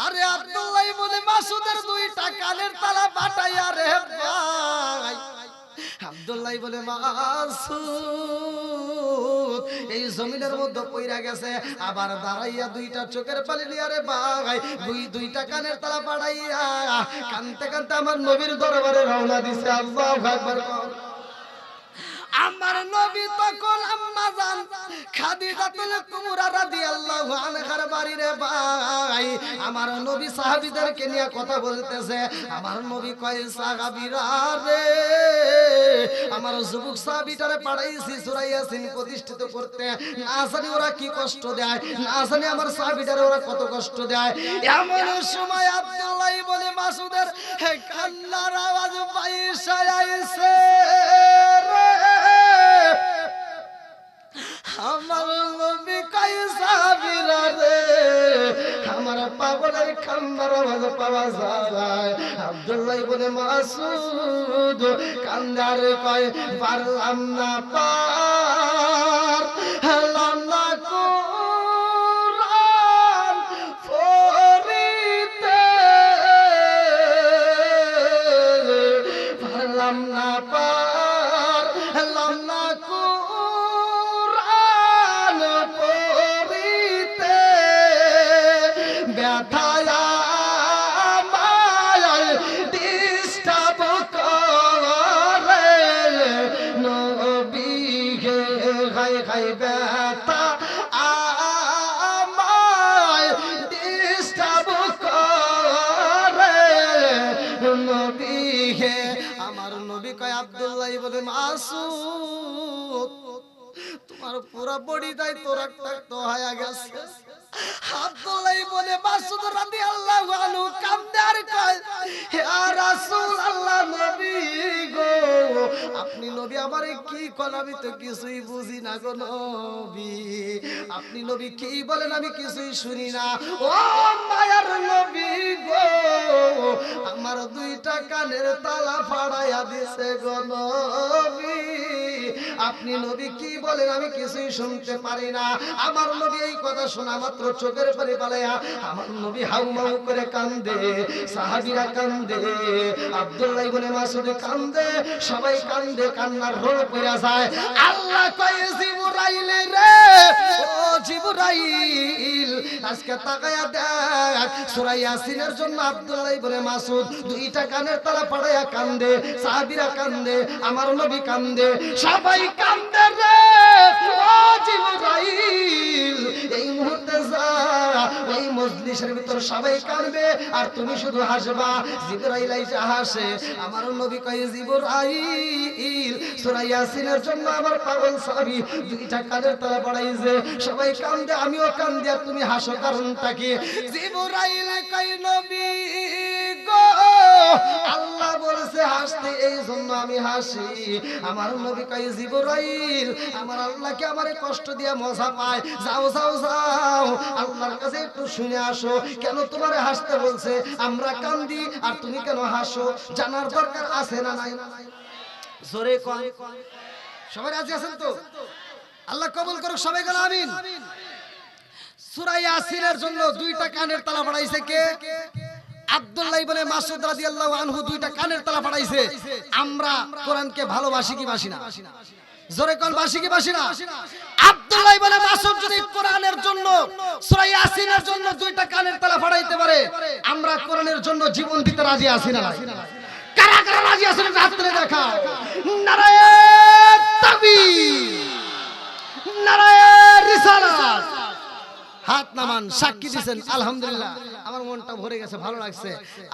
আরে আব্দুল্লাহ ইবনে মাসউদের দুইটা কানের তালা ফাটাইয়া রে ভাই আব্দুল্লাহ ইবনে মাসউদ এই জমিনের মধ্যে পইরা গেছে আবার দাঁড়াইয়া দুইটা চোখের পানি নিয়ে রে ভাই দুইটা কানের তালা ফাটাইয়া কানতে কানতে আমার নবীর দরবারে রওনা দিছে আল্লাহু আকবার আমার নবী তখন আম্মা জান খাদিজাতুল কুবরা রাদিয়াল্লাহু আনহার বাড়ি রে ভাই আমার নবী সাহাবীদেরকে নিয়ে কথা বলতেছে আমার নবী কয় সাহাবীরা রে আমার যুবক সাহাবীটারে পাঠাইছি সূরা ইয়াসিন প্রতিষ্ঠিত করতে না জানি ওরা কি কষ্ট দেয় না জানি আমার সাহাবীটারে ওরা কত কষ্ট দেয় এমন সময় আব্দুল্লাহ ইবনে মাসউদের কান্নার আওয়াজ পাইসা আইছে আমার নবী কয় সাহাবীরা রে আমার পাগলের কান্নার আওয়াজ পাওয়া যায় আব্দুল্লাহ ইবনে মাসউদ কান্দার কয় পারলাম না পারলাম না কোরআন পড়িতে পারলাম না পারলাম না আব্দুল্লাহ ইবনে মাসউদ তোমার পুরো বডি দাই তোর একটা তো হয়ে গেছে আব্দুল্লাহ ইবনে মাসউদ রাদিয়াল্লাহু আনহু কান্দে আর কয় হে রাসূলুল্লাহ নবী গো আপনি নবী আমারে কি কোন আমি তো কিছুই বুঝি না গো নবী আপনি নবী কি বলেন আমি কিছুই শুনি না ও মায়ার নবী গো আমার দুইটা কানের তালা ফাড়াইয়া দিছে গো নবী আপনি নবী কি বলেন আমি কিছুই শুনতে পারি না আমার নবী এই কথা শোনা মাত্র চোখের পানি পালায়া আমার নবী হাউমাউ করে কান্দে সাহাবীরা কান্দে আব্দুল্লাহ ইবনে মাসউদ কান্দে সবাই কান্দে কান্নার রোল পড়ে যায় আল্লাহ কয় জিবরাইল রে ও জিবরাইল আজকে তাকায়া দেখ সূরা ইয়াসিনের জন্য আব্দুল্লাহ ইবনে মাসউদ দুইটা কানের তালা ফাড়ায়া কান্দে সাহাবীরা কান্দে আমার নবী কান্দে সবাই কান্দে রে ও জিবরাইল এই মুহূর্তে যা এই মজলিসের ভিতর সবাই কাঁদবে আর তুমি শুধু হাসবা জিবরাইল আইসা হাসে আমার নবী কয় জিবরাইল সূরা ইয়াসিনের জন্য আমার পাগল সাহাবী দুইটা কানের তলা বাড়াইছে সবাই কাঁদে আমিও কাঁদি আর তুমি হাসো কারণটা কি জিবরাইল কয় নবী গো আল্লাহ বলেছে হাসতে এই জন্য আমি হাসি আমার নবী কয় জিবরাইল আমার আল্লাহকে আমারে কষ্ট দিয়ে মজা পায় যাও যাও যাও আল্লাহর কাছে একটু শুনে আসো কেন তোমারে হাসতে বলছে আমরা কান্দি আর তুমি কেন হাসো জানার দরকার আছে না নাই জোরে কোন সবাই রাজি আছেন তো আল্লাহ কবুল করুক সবাই বলেন আমিন সূরা ইয়াসিনের জন্য দুইটা কানের তালা বাড়াইছে কে আব্দুল্লাহ ইবনে মাসউদ রাদিয়াল্লাহু আনহু দুইটা কানের তালা ফাড়াইছে আমরা কোরআনকে ভালোবাসি কি বাসি না জোরে কোন বাসি কি বাসি না আব্দুল্লাহ ইবনে মাসউদ যদি কোরআনের জন্য সূরা ইয়াসিনের জন্য দুইটা কানের তালা ফাড়াইতে পারে আমরা কোরআনের জন্য জীবন দিতে রাজি আছি না কারা কারা রাজি আছেন হাত তুলে দেখাও নারায়ে তাকবীর নারায়ে রিসালাত হাত নামান সাক্ষী দিবেন আলহামদুলিল্লাহ আমার মনটা ভরে গেছে ভালো লাগছে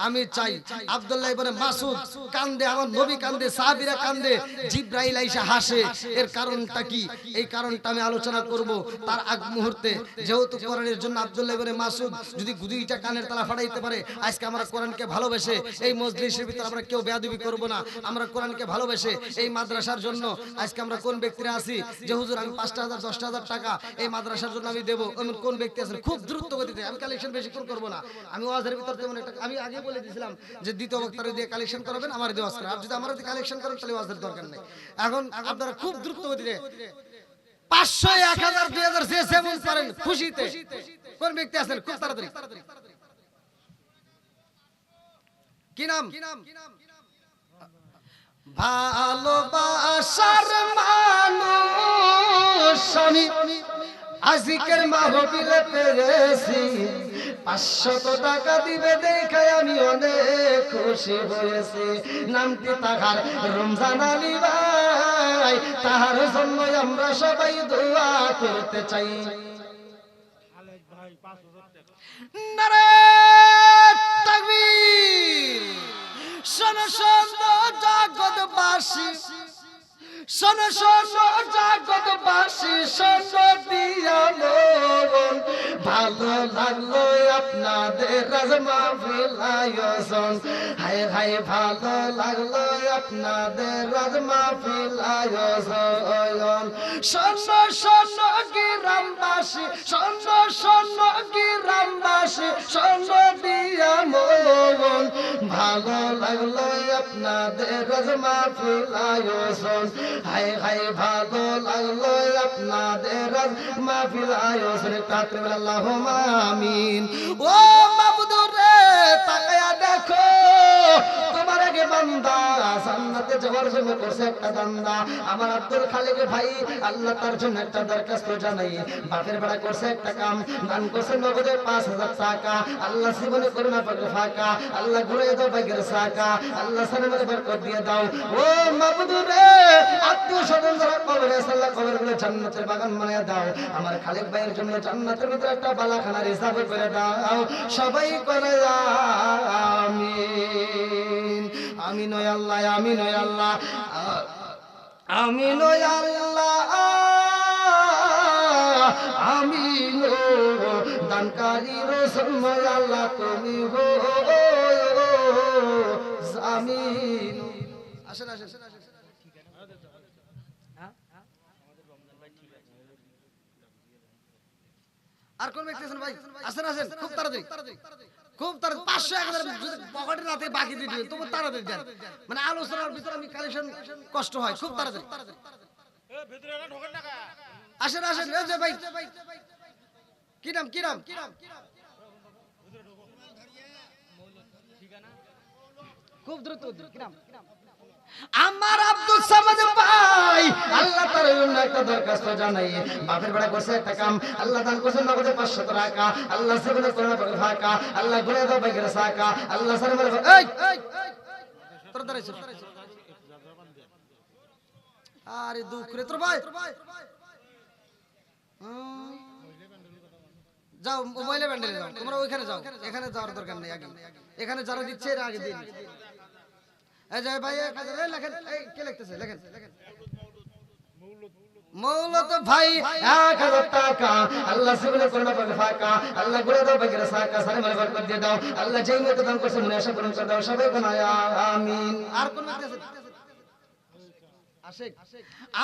আমি চাই আব্দুল্লাহ ইবনে মাসউদ কান্দে আমার নবী কান্দে সাহাবীরা কান্দে জিবরাইল আইসা হাসে এর কারণটা কি এই কারণটা আমি আলোচনা করব তার আগ মুহূর্তে যেহেতু কোরআনের জন্য আব্দুল্লাহ ইবনে মাসউদ যদি দুইটা কানের তালা ফাড়াইতে পারে আজকে আমরা কোরআনকে ভালোবেসে এই মজলিসের ভিতর আমরা কেউ বেয়াদবি করব না আমরা কোরআনকে ভালোবেসে এই মাদ্রাসার জন্য আজকে আমরা কোন ব্যক্তিরা আছি যে হুজুর আমি 5000 10000 টাকা এই মাদ্রাসার জন্য আমি দেব এমন কোন ব্যক্তি আছেন খুব দ্রুত গতিতে আমি কালেকশন বেশিক্ষণ করব না আমি ওয়াজের ভিতর তেমন একটা আমি আগে বলে দিয়েছিলাম যে দ্বিতীয় বক্তারে দিয়ে কালেকশন করাবেন আমার দিয়ে ওয়াজ করেন আর যদি আমার দিয়ে কালেকশন করেন তাহলে ওয়াজের দরকার নেই এখন আপনারা খুব দ্রুত গতিতে 500 1000 2000 যে যেমন পারেন খুশিতে কোন ব্যক্তি আছেন খুব তাড়াতাড়ি কি নাম ভালোবাসার মানুষ আমি আজিকের মাহফিলে পেরেছি 500 টাকা দিবে দেখে আমি অনেক খুশি হয়েছি নামটি তাহার রমজান আলী ভাই তাহার জন্য আমরা সবাই দোয়া করতে চাই নারায়ে তাকবীর শোনো শোনো জগৎবাসী শোনো শোনো জগৎবাসী শোনো দিয়া মন ভালো লাগলো আপনাদের রাজ মাহফিল আয়োজন হায় হায় ভালো লাগলো আপনাদের রাজ মাহফিল আয়োজন শোনো শোনো গ্রামবাসী শোনো শোনো গ্রামবাসী শোনো দিয়া মন ভালো লাগলো আপনাদের রাজ মাহফিল আয়োজন হায় হায় ভালো লাগলো আপনাদের মাহফিল আয়োজন তাকবীর আল্লাহুম্মা আমিন ও মাবুদ রে তাকায়া দেখো তোমার আগে বান্দা জান্নাতে যাওয়ার জন্য করছে একটা দান্দা আমার আব্দুল খালিক ভাই আল্লাহ তার জন্য একটা দরখাস্ত জানাই বাপের বেড়া করছে একটা কাম দান করছে নগদে 5000 টাকা আল্লাহ জীবনে করুণা পাক ফাঁকা আল্লাহ ঘুরে দাও ভাগ্যের সাকা আল্লাহ সালামের বরকত দিয়ে দাও ও মাবুদ রে আত্মীয় স্বজন যারা কবরে আছে আল্লাহ কবরগুলো জান্নাতের বাগান বানিয়ে দাও আমার খালিক ভাইয়ের জন্য জান্নাতের ভিতরে একটা বালাখানা রিজার্ভ করে দাও সবাই করে আমিন আমিন ও আল্লাহ আমিন ও আল্লাহ আমিন ও আল্লাহ আমিন দানকারী রসুল আল্লাহ তুমি হো আমিন আসেন আসেন আর কোন ব্যক্তি আছেন ভাই? আসেন আসেন, খুব তাড়াতাড়ি, খুব তাড়াতাড়ি 500 1000 যদি পকেটে না থাকে বাকি দিয়ে দিবেন, তবু তাড়াতাড়ি দেন। মানে আলোচনার ভিতরে আমি কালেকশন কষ্ট হয়, খুব তাড়াতাড়ি। এ ভিতরে না ঢোকেন না কা? আসেন আসেন, এই যে ভাই কি নাম কি নাম? খুব দ্রুত কি নাম? আমার আব্দুল সামাদ ভাই, আল্লাহ তার জন্য একটা দরখাস্ত জানাই। বাপের বেড়া করছে একটা কাম, আল্লাহ দান করছে নগদে 500 টাকা। আল্লাহ সেগুলো করে পড়ে ফাঁকা, আল্লাহ ঘুরে দাও বাইকের সাকা, আল্লাহ সারে মারে এই তোর দাঁড়াইছ। আরে দুঃখ রে তোর ভাই। যাও মোবাইলে ব্যান্ডেলে যাও, তোমরা ওইখানে যাও, এখানে যাওয়ার দরকার নেই। আগে এখানে যারা দিচ্ছে এর আগে দিন। এই যে ভাই এই লেখেন, এই কে লিখতেছে লেখেন। মৌলত ভাই 1000 টাকা, আল্লাহ সেগুলো করোনা পাবে ফাঁকা, আল্লাহ ঘুরে দাও বাইকের সাকা, সারে মারে বরকত দিয়ে দাও, আল্লাহ যেই মতো দান করছে মনে আশা পূরণ করে দাও, সবাই কোনা আমিন। আর কোন ব্যক্তি আছে?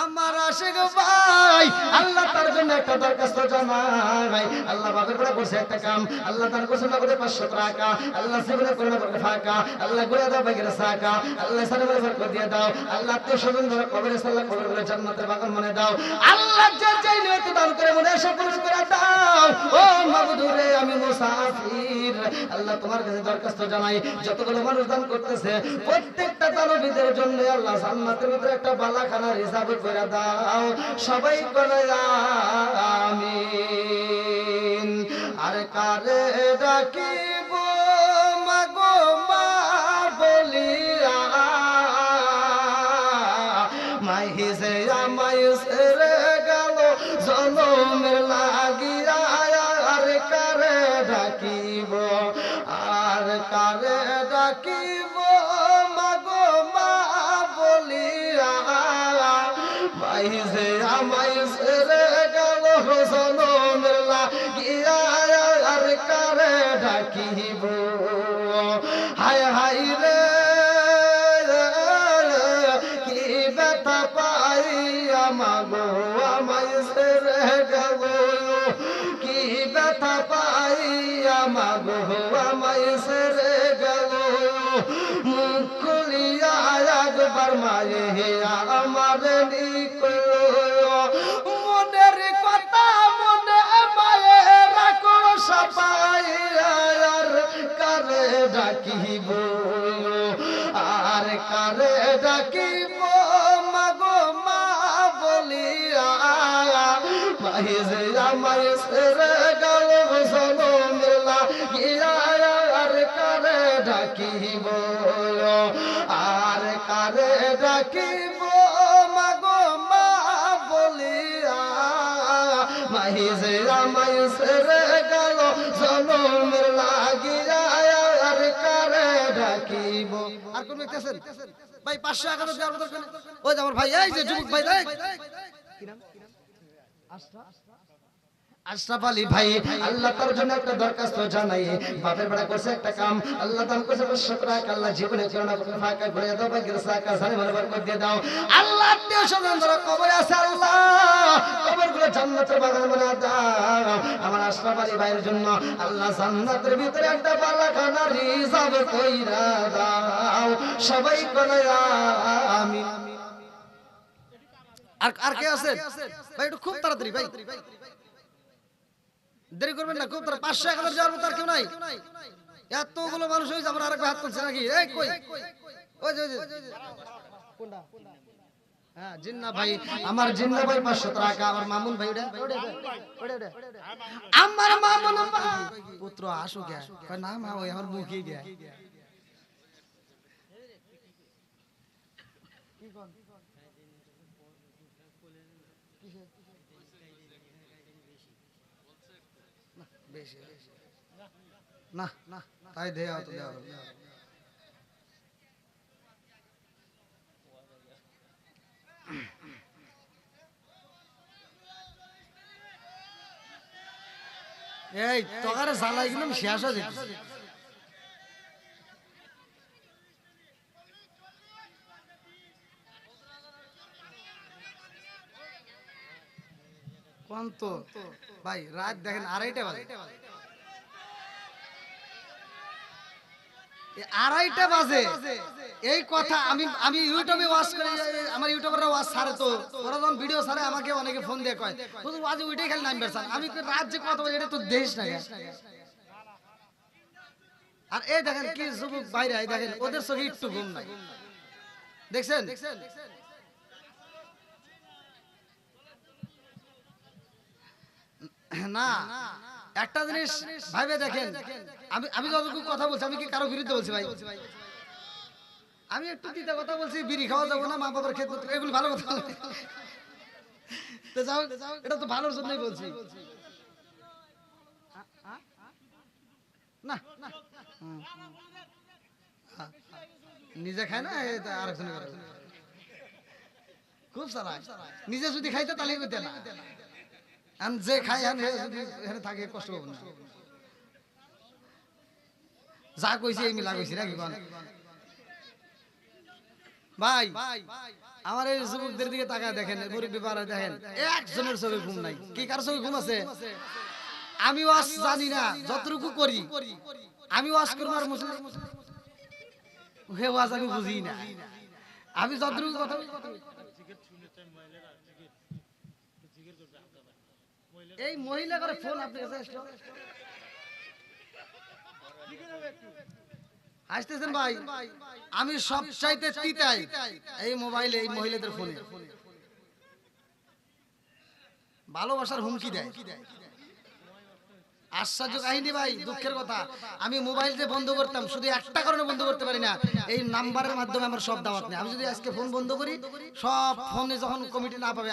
আমার আশিক ভাই, আল্লাহ তার জন্য একটা দরখাস্ত জানাই। আল্লাহ বাপের বেড়া করছে একটা কাম, আল্লাহ দান করছে নগদে 500 টাকা, আল্লাহ সেগুলো করোনা পাবে ফাঁকা, আল্লাহ ঘুরে দাও বাইকের সাকা, আল্লাহ সারে মারে বরকত দিয়ে দাও, আল্লাহ আত্মীয় স্বজন ধরে কবরে সাল্লাহ কবর করে জান্নাতের বাগান মনে দাও, আল্লাহ যে যেই নিয়ত দান করে মনে আশা পূরণ করে দাও। ও মাবুদ রে, আমি মুসাফির, আল্লাহ তোমার কাছে দরখাস্ত জানাই, যতগুলো মানুষ দান করতেছে প্রত্যেকটা দানবীদের জন্য আল্লাহ জান্নাতের ভিতরে একটা বালাখানার হিসাব করে দাও, সবাই বলে আমিন। আর কারে ডাকিব মাগো মা বলিয়া, মাইজে আমায় ছেড়ে গেল জনমের লাগিয়া, আর কারে ডাকিব, আর কারে ডাকিব মাগো মা বলিয়া, মাইজে আমায় ছেড়ে গেল জনমের লাগিয়া, আর কারে ডাকিব। হায় হায় রে কি ব্যথা পাই আমাগো, আমায় ছেড়ে গেল, কি ব্যথা পাই আমাগো, আমায় ছেড়ে গেল, মুখ খুলিয়া একবার মায়ে আমার নিকল, মনের কথা মনে মায়ে রাখো সবাই, আর কারে ডাকিব, আর কারে ডাকিব মাগো মা বলিয়া, মাইজে আমায় ছেড়ে গেল জনমের লাগিয়া, আর কারে ডাকিব, আর কারে ডাকিব মাগো মা বলিয়া, মাইজে আমায় ছেড়ে গেল জনমের লাগিয়া, আর কারে ডাকিব। আর কোন ব্যক্তি আছেন ভাই? 500 টাকা দেওয়ার দরকার নেই। ওই যে আমার ভাই, এই যে যুবক ভাই, কি নাম? আশরাফ আলী ভাই, আল্লাহ তার জন্য একটা দরখাস্ত জানাই। বাপের বেড়া করছে একটা কাম, আল্লাহ দান করছে 500 টাকা, আল্লাহ জীবনে করোনা করে ফাঁকা ঘুরে দাও বাইকের সাকা, সারে মারে বরকত দিয়ে দাও, আল্লাহ আত্মীয় স্বজন যারা কবরে আছে আল্লাহ কবরগুলো জান্নাতের বাগান বানিয়ে দাও। আমার আশরাফ আলী ভাইয়ের জন্য আল্লাহ জান্নাতের ভিতরে একটা বালাখানা রিজার্ভ কইরা দাও, সবাই বলে আমিন। আর কে আছে ভাই? একটু খুব তাড়াতাড়ি ভাই, দেরি করবেন না, খুব তাড়াতাড়ি। 500 1000 যাওয়ার মতো আর কেউ নাই? এতগুলো মানুষ হয়েছে, আমরা আরেকবার হাত তুলছে নাকি? এই কই ওই যে কোনটা? হ্যাঁ জিন্না ভাই, আমার জিন্না ভাই 500 টাকা, আমার মামুন ভাই ওটা আমার মামুন পুত্র আসো গে, কয় না মা ওই আমার মুখে গে। না না তাই দেয়া তো দেয়া, এই তোকারে জ্বালাই গেলাম শেষ হয়ে যেত। কোন তো ভাই রাত দেখেন 2:30 বাজে, 2:30 বাজে এই কথা আমি আমি ইউটিউবে ওয়াচ করি, আমার ইউটিউবাররা ওয়াচ ছাড়ে তো, ওরা যখন ভিডিও ছাড়ে আমাকে অনেকে ফোন দিয়ে কয় হুজুর ওয়াজ উঠেই খালি নাম্বার ছাড়, আমি কই, রাত যে কত বাজে এটা তো দেখিস না কেন? আর এই দেখেন কি যুবক ভাইরা, এই দেখেন ওদের চোখে একটু ঘুম নাই, দেখছেন? না একটা জিনিস ভাইবে দেখেন, আমি আমি যতটুকু কথা বলছি আমি কি কারো বিরুদ্ধে বলছি ভাই? আমি একটু দিতে কথা বলছি, বিড়ি খাওয়া যাবো না, মা বাবার খেদমত, এগুলো ভালো কথা তো যাও, এটা তো ভালোর জন্যই বলছি না। নিজে খায় না আরেকজন খুব সারা, নিজে যদি খাইতে তাহলে হইতে না, যে খায় এখানে থাকে কষ্ট পাবো না। যা কইছি এই মিলা কইছি নাকি ভাই? আমার এই যুবকদের দিকে তাকায় দেখেন, মুরব্বি পাড়া দেখেন, একজনের চোখে ঘুম নাই। কি কার চোখে ঘুম আছে? আমি ওয়াজ জানি না, যতটুকু করি আমি ওয়াজ করবো, আর মুসলিম হে ওয়াজ আমি বুঝি না, আমি যতটুকু কথা এই মহিলা করে ফোন আপনার কাছে আসলো, আসতেছেন ভাই? আমি সব চাইতে তিতাই এই মোবাইলে, এই মহিলাদের ফোনে ভালোবাসার হুমকি দেয়। আশ্চর্য কাহিনী ভাই, দুঃখের কথা, আমি মোবাইল যে বন্ধ করতাম শুধু একটা কারণে বন্ধ করতে পারি না, এই নাম্বারের মাধ্যমে আমার সব দাওয়াত নেই। আমি যদি আজকে ফোন বন্ধ করি, সব ফোনে যখন কমিটি না পাবে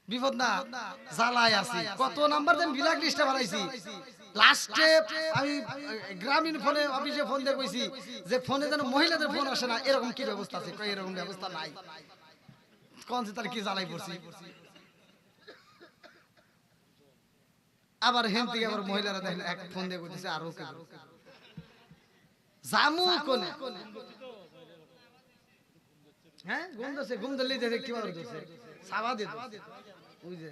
বিপদ না, জ্বালায় আছি। কত নাম্বার দেন ব্ল্যাক লিস্টে বানাইছি, লাস্টে আমি গ্রামীণ ফোনে অফিসে ফোন দিয়ে কইছি যে ফোনে যেন মহিলাদের ফোন আসে না, এরকম কি ব্যবস্থা আছে? কই এরকম ব্যবস্থা নাই। কোন তার কি জ্বালাই পড়ছি। আবার হেন থেকে আবার মহিলারা দেখেন এক ফোন দিয়ে কইতেছে আর ওকে জামু কোনে, হ্যাঁ ঘুম ধরছে, ঘুম ধরলেই দেখে কি বার ধরছে, সাবা দিয়ে বুঝে।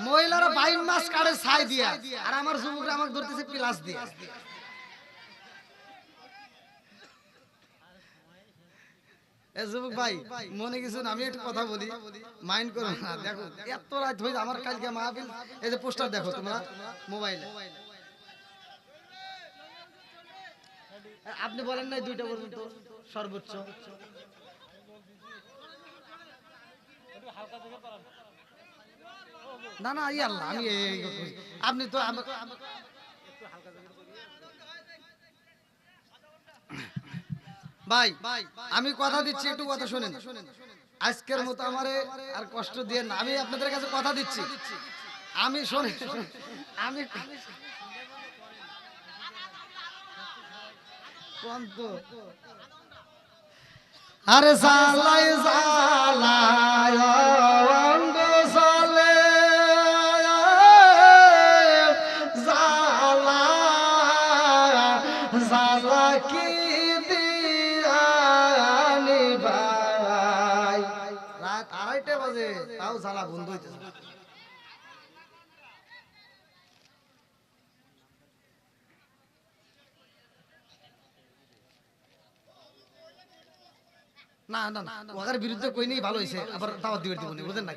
মহিলারা 22 মাস কাটে ছাই দিয়া, আর আমার যুবকরা আমাকে ধরতেছে প্লাস দিয়া। যুবক ভাই মনে কিছু না, আমি একটু কথা বলি, মাইন্ড করো না। দেখো এত রাত হয়ে আমার কালকে মাহফিল, এই যে পোস্টার দেখো তোমরা মোবাইলে, আপনি বলেন নাই 2টা পর্যন্ত সর্বোচ্চ, না না আল্লাহ আমি আপনি তো ভাই আমি কথা দিচ্ছি, একটু কথা শুনেন। আজকের মতো আমারে আর কষ্ট দিয়ে না, আমি আপনাদের কাছে কথা দিচ্ছি, আমি শোনেন, আমি আরে জালাই জালাই অঙ্গ চলে, জালা জালা কি দিয়ানি ভাই, রাত 2:30 বাজে তাও জ্বালা বন্ধ হইতেছে না। না না ওদের বিরুদ্ধে কই নেই, ভালো হইছে, আবার দাওয়াত দিবে দিব না, বুঝেন না?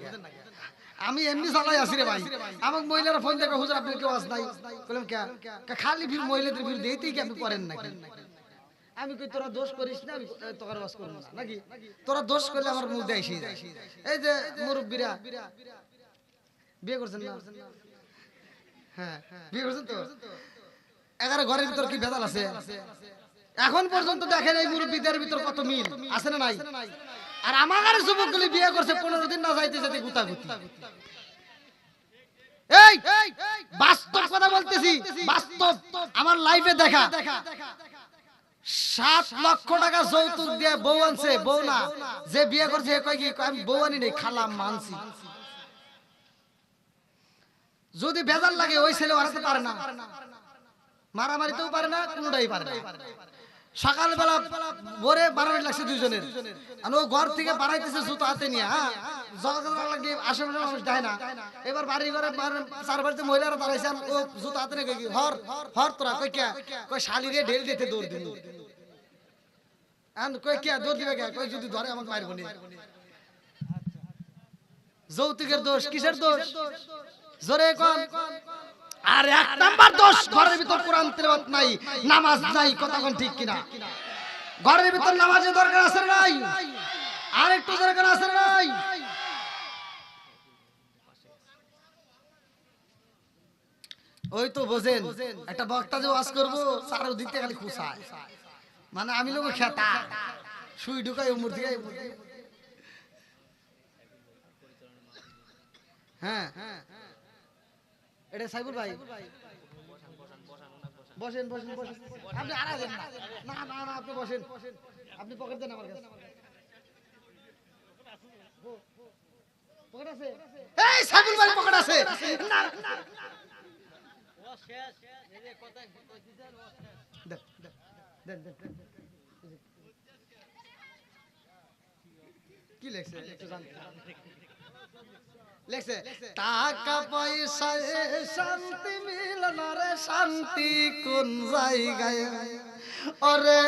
আমি এমনি চালাই আসি রে ভাই, আমাকে মহিলারা ফোন দেখে হুজুর আপনার কেউ আস নাই, বললাম কে খালি মহিলাদের বিরুদ্ধে এইতেই কি আপনি করেন নাকি? আমি কই তোরা দোষ করিস না, আমি তোর ওয়াজ করব না নাকি? তোরা দোষ করলে আমার মুখ দেয় এসে যায়। এই যে মুরব্বিরা বিয়ে করছেন না? হ্যাঁ বিয়ে করছেন তো, 11 ঘরের ভিতর কি ভেজাল আছে? এখন পর্যন্ত দেখেন এই মুরব্বিদের ভিতর কত মিল আছে না নাই? আর আমার যুবকগুলি বিয়ে করছে 15 দিন না যাইতে যেতে গুতাগুতি। এই বাস্তব কথা বলতেছি, বাস্তব আমার লাইফে দেখা। 7 লক্ষ টাকা যৌতুক দিয়ে বউ আনছে, বউ না, যে বিয়ে করছে কয় কি আমি বউ আনি নাই, খালাম মানছি। যদি বেজার লাগে ওই ছেলে হারাতে পারে না, মারামারিতেও পারে না, কোনটাই পারে না। সকালবেলা ভোরে 12 মিনিট লাগছে দুইজনের, আর ও ঘর থেকে বাড়াইতেছে জুতো হাতে নিয়ে। হ্যাঁ, লাগে আশেপাশে মানুষ দেয় না। এবার বাড়ি ঘরে চার বাড়িতে মহিলারা দাঁড়াইছে, ও জুতো হাতে নিয়ে কই হর হর তোরা কই কে, কই শালিরে ঢেল দিতে দৌড় দিল। আন কই কে দৌড় দিবে কে, কই যদি ধরে আমাকে মারবো নি। যৌতুকের দোষ, কিসের দোষ? জোরে কোন। আর এক নাম্বার দোষ, ঘরের ভিতর কোরআন তেলাওয়াত নাই, নামাজ নাই। কথা কোন ঠিক কিনা? ঘরের ভিতর নামাজের দরকার আছে নাই? আর একটু দরকার আছে নাই? ওই তো বোঝেন, একটা বক্তা যে ওয়াজ করবো চারো দিতে খালি খুশায়, মানে আমি লোক খেতা সুই ঢুকাই উমর থেকে। হ্যাঁ, এটা সাইবুল ভাই, বসেন বসেন বসেন। আপনি আড়া দেন না, না না না, আপনি বসেন, আপনি পকেট দেন আমার কাছে। পকেট আছে? এই সাইবুল ভাই পকেট আছে? না না, ও শেষ, এই যে কথা কইছিলেন ও শেষ। দেন দেন দেন। কি লেখছে একটু জানতে লেখছে, টাকা পয়সায় শান্তি মিল না রে, শান্তি কোন জায়গায়? ওরে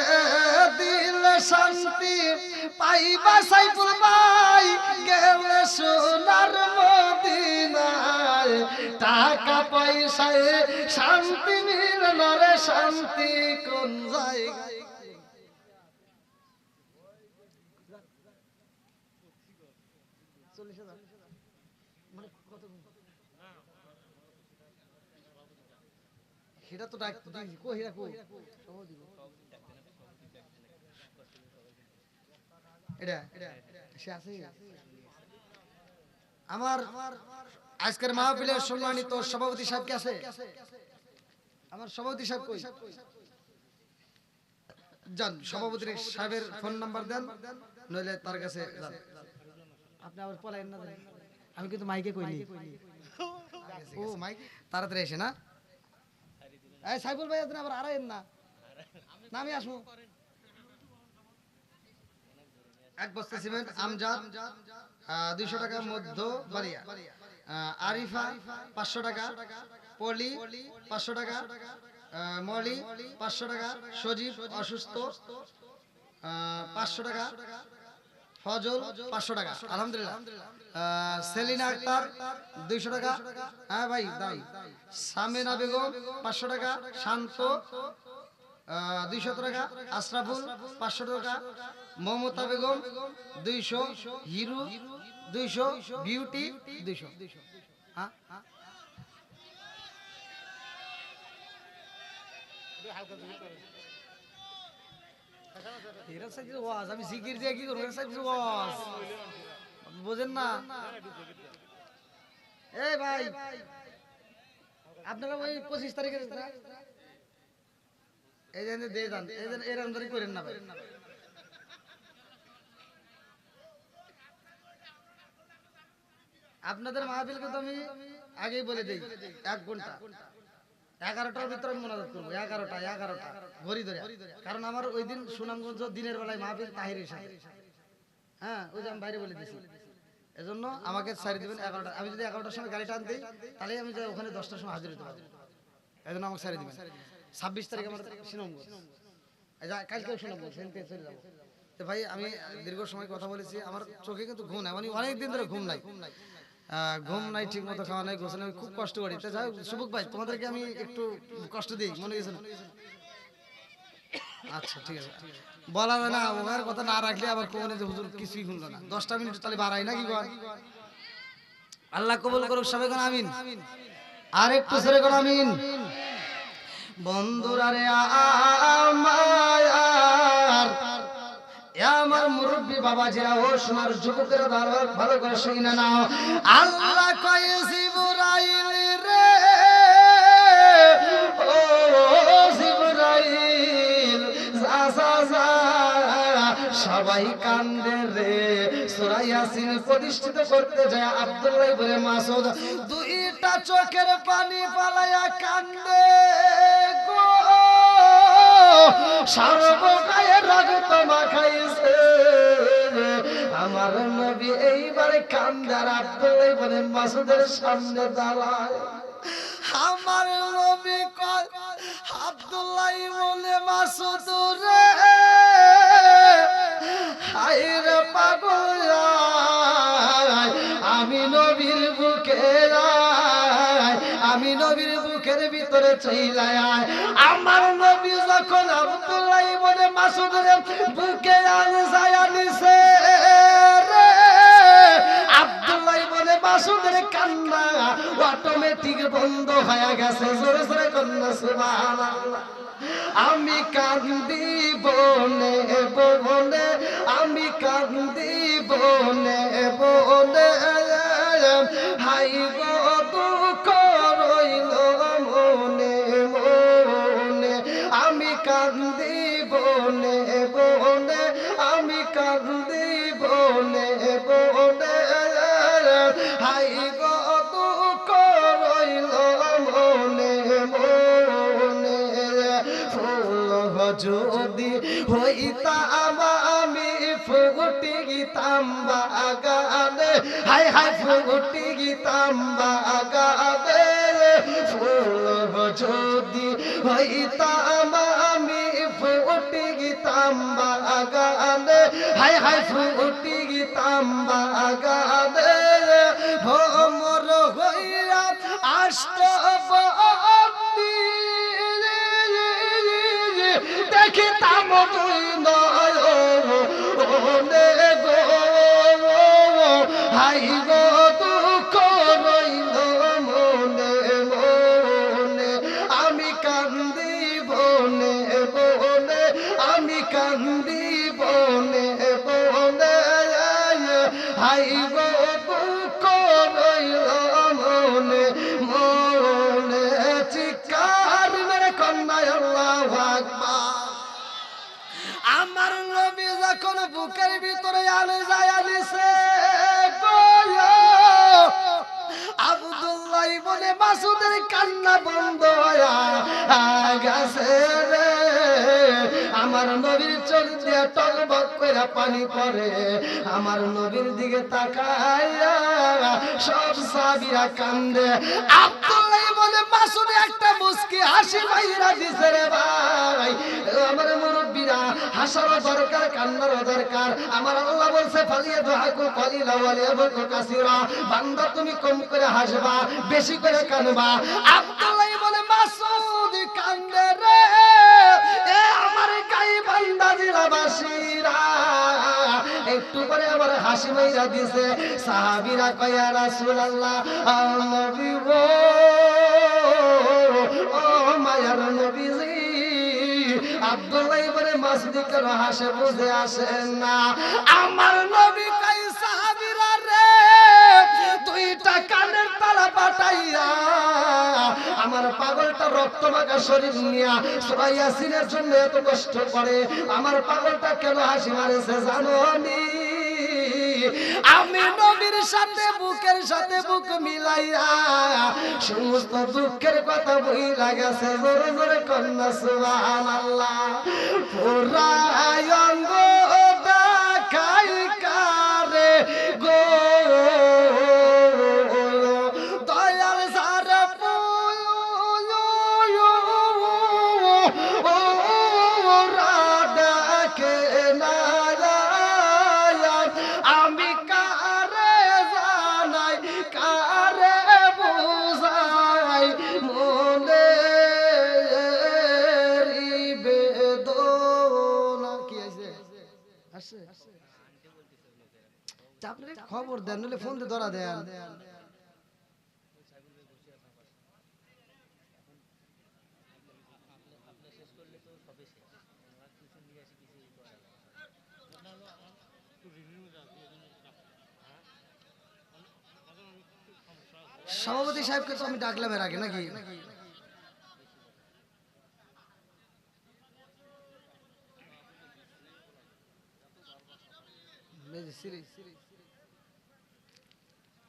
দিল শান্তি পাইবা সাইফুল ভাই গেলে সোনার মদিনায়। টাকা পয়সায় শান্তি মিল না রে, শান্তি কোন জায়গায়? সেটা তো ডাক দিই কো হিরা কো সব দিব। এটা সে আছে আমার আজকের মাহফিলের সম্মানিত সভাপতি সাহেব কে আছে? আমার সভাপতি সাহেব কই? যান সভাপতি সাহেবের ফোন নাম্বার দেন, নইলে তার কাছে যান। আপনি আবার পলাইন না, আমি কিন্তু মাইকে কইনি। ও মাইক তাড়াতাড়ি এসে না। এই সাইফুল ভাই আপনি আবার আড়াইন না, না আমি আসবো। এক বস্তা সিমেন্ট আমজাদ 200 টাকা, মধ্য বাড়িয়া আরিফা 500 টাকা, পলি 500 টাকা, মলি 500 টাকা, সজীব অসুস্থ 500 টাকা, ফজল 500 টাকা। আলহামদুলিল্লাহ। সেলিনা আক্তার 200 টাকা। হ্যাঁ ভাই দাই। সামিনা বেগম 500 টাকা, শান্ত 200 টাকা, আশরাফুল 500 টাকা, মমতা বেগম 200, হিরু 200, বিউটি 200। হ্যাঁ আমি জিকির দিয়ে কি করবো? বোঝেন না? এই ভাই আপনারা ওই 25 তারিখে এই জন্য দিয়ে যান, এই জন্য এরকম ধরে করেন না ভাই। আপনাদের মাহফিলকে তো আমি আগেই বলে দিই 1 ঘন্টা 11টার ভিতরে আমি মোনাজাত করবো। 11টা ঘড়ি ধরে, কারণ আমার ওই দিন সুনামগঞ্জ দিনের বেলায় মাহফিল তাহিরের সাথে। হ্যাঁ, ওই যে আমি বাইরে বলে দিছি, এজন্য আমাকে ছাড়ি দিবেন 11টা। আমি যদি 11টার সময় গাড়ি টান দিই তাহলে আমি ওখানে 10টার সময় হাজির হতে পারবো, এজন্য আমাকে ছাড়ি দিবেন। 26 তারিখ আমার সুনামগঞ্জ, কালকেও সুনামগঞ্জ, সেদিনকে চলে যাবো। তো ভাই আমি দীর্ঘ সময় কথা বলেছি, আমার চোখে কিন্তু ঘুম নাই, মানে অনেক দিন ধরে ঘুম নাই, ঘুম নাই, ঠিক মতো খাওয়া নাই, গোসল নাই, খুব কষ্ট করি। তো যাই হোক সুবুক ভাই তোমাদেরকে আমি একটু কষ্ট দিই, মনে গেছে? আচ্ছা ঠিক আছে, বলা হয় না ওনার কথা না রাখলে আবার কোনে যে হুজুর কিছুই শুনলো না। 10টা মিনিট তাহলে বাড়াই নাকি কর? আল্লাহ কবুল করুক সবাই কোন আমিন। আর একটু সরে কোন আমিন। বন্ধুরা রে আমার মুরব্বী বাবাজিরা ও সোনার যুবকেরা ভালো করে শুনে নাও। আল্লাহ কয় জিবরাইল রে, ও জিবরাইল সবাই কান্দে রে। সূরা ইয়াসিন প্রতিষ্ঠিত করতে যায় আব্দুল্লাহ ইবনে মাসউদ 2টা চোখের পানি পালায়া কান্দে গো। সর্বগায়ে রক্ত মাখাইছে আমার নবী এইবারে কান্দার আব্দুল্লাহ ইবনে মাসউদের সামনে দাঁড়ায় আমার নবী কয় আব্দুল্লাহ ইবনে মাসউদ রে হায়রে পাগল আমি নবীর বুকে আমি নবীর বুকের ভিতরে চইলায় আমার নবী যখন আব্দুল্লাহ ইবনে মাসউদের বুকে আনসায়া নিছে রে আব্দুল্লাহ ইবনে মাসউদের কান্না অটোমেটিক বন্ধ হয়ে গেছে জোরে জোরে কন্যা সুবহানাল্লাহ আমি কান্দি বনে বনে আমি কান্দি বনে বনে হাই গো দুঃখ রইল মনে মনে আমি কান্দি বনে বনে আমি কান্দি বনে বনে হাই গো দুঃখ রইল মনে মনে ফুল যদি হইতাম আমি ফুটি গীতাম বাগানে হাই হাই ফুটি গীতাম বাগানে ফুল যদি হইতাম আমি ফুটি গীতাম বাগানে হাই হাই ফুটি গীতাম বাগানে ভ্রমর হইয়া আষ্টবর্তী দেখিতাম তুই নয়নে গো হাই গো দুঃখ রইল মনে মনে আমি কান্দি বনে বনে আমি কান্দি বনে বনে হাই গো দুঃখ রইল মনে মনে চিৎকার মেরে কন্যা আল্লাহু আকবার আমার নবী যখন বুকের ভিতরে আলে যায় আলিছে আব্দুল্লাহ ইবনে মাসউদের কান্না বন্ধ হয়ে গেছে রে আমার নবীর চোখ দিয়ে টলবক করে পানি পড়ে আমার নবীর দিকে তাকায়া সব সাহাবীরা কান্দে আব্দুল্লাহ ইবনে মাসউদ একটা মুস্কি হাসি মাইরা দিছে রে ভাই আমার মুরব্বিরা হাসার দরকার কান্নার দরকার আমার আল্লাহ বলছে ফালিয়া দুহাকু কলিলা ওয়ালিয়াবকু কাসীরা বান্দা তুমি কম করে হাসবা বেশি করে কাঁদবা আব্দুল্লাহ ইবনে মাসউদ কান্দে রে এ আমার গায়ে বান্দা জিলাবাসীরা একটু করে আমার হাসি মাইরা দিছে সাহাবীরা কয় ইয়া রাসূলুল্লাহ নবী ও মায়ার নবীজি আব্দুল্লাহ ইবনে মাসউদ কেন হাসে বুঝে আসে না আমার নবী কই সাহাবীরা রে দুইটা কানের তালা পাঠাইয়া আমার পাগলটা রক্তমাখা শরীর নিয়া সূরা ইয়াসিনের জন্য এত কষ্ট করে আমার পাগলটা কেন হাসি মারেছে জানো আমি নবীর সাথে বুকের সাথে বুক মিলাইয়া সমস্ত দুঃখের কথা বইলা গেছে জোরে জোরে কন্যা সুবহানাল্লাহ পুরাই অঙ্গ দেখাই কারে গো দয়াল সারা রাধাকে না আমি কারে জানাই কারে বুঝাই মনে বেদনা কি আছে আসে আপনি খবর দেন নইলে ফোন দিয়ে ধরা দেন সভাপতি সাহেবকে তো আমি ডাকলাম এর আগে নাকি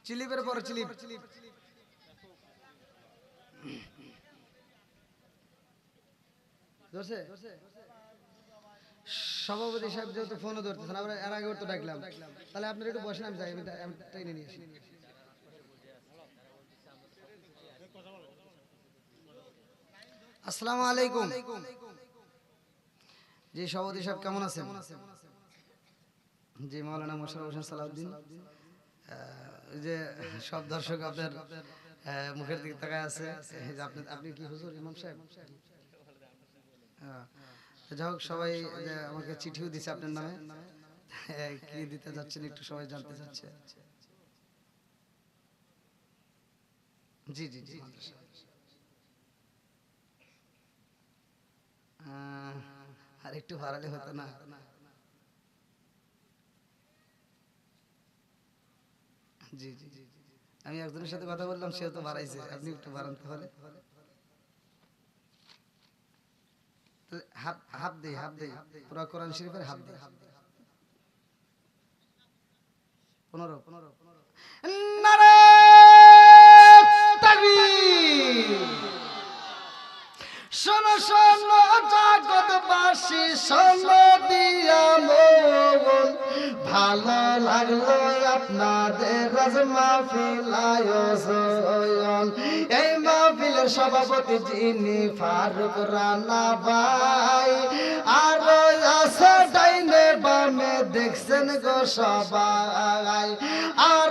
চিলিপের পর চিলিপ ধরছে সভাপতি সাহেব যেহেতু ফোনও ধরতেছেন, আমরা এর আগেও তো ডাকলাম, তাহলে আপনারা একটু বসেন, আমি যাই, আমি ট্রেনে নিয়ে আসি। আসসালামু আলাইকুম। জি সভাপতি সাহেব কেমন আছেন? জি মাওলানা মোশাররফ হোসেন সালাউদ্দিন। এই যে সব দর্শক আপনার মুখের দিকে তাকায় আছে, এই যে আপনি কি হুজুর ইমাম সাহেব? যাই হোক, সবাই যে আমাকে চিঠিও দিছে আপনার নামে, কি দিতে যাচ্ছেন একটু সবাই জানতে চাচ্ছে। জি জি জি মাদ্রাসা। আর একটু বাড়ালে হতো না? জি জি জি, আমি একজনের সাথে কথা বললাম, সেও তো বাড়াইছে, আপনি একটু বাড়ান তাহলে। হাফ হাফ দেই, হাফ দেই, পুরো কোরআন শরীফের হাফ দেই। 15 নারে তাকবীর। শোনো শোনো জগৎবাসী, শোনো দিয়া মন, ভালো লাগলো আপনাদের রাজ মাহফিল আয়োজন। এই মাহফিলের সভাপতি যিনি ফারুক রানা ভাই, আর আছে ডাইনে বামে দেখছেন গো সবাই, আর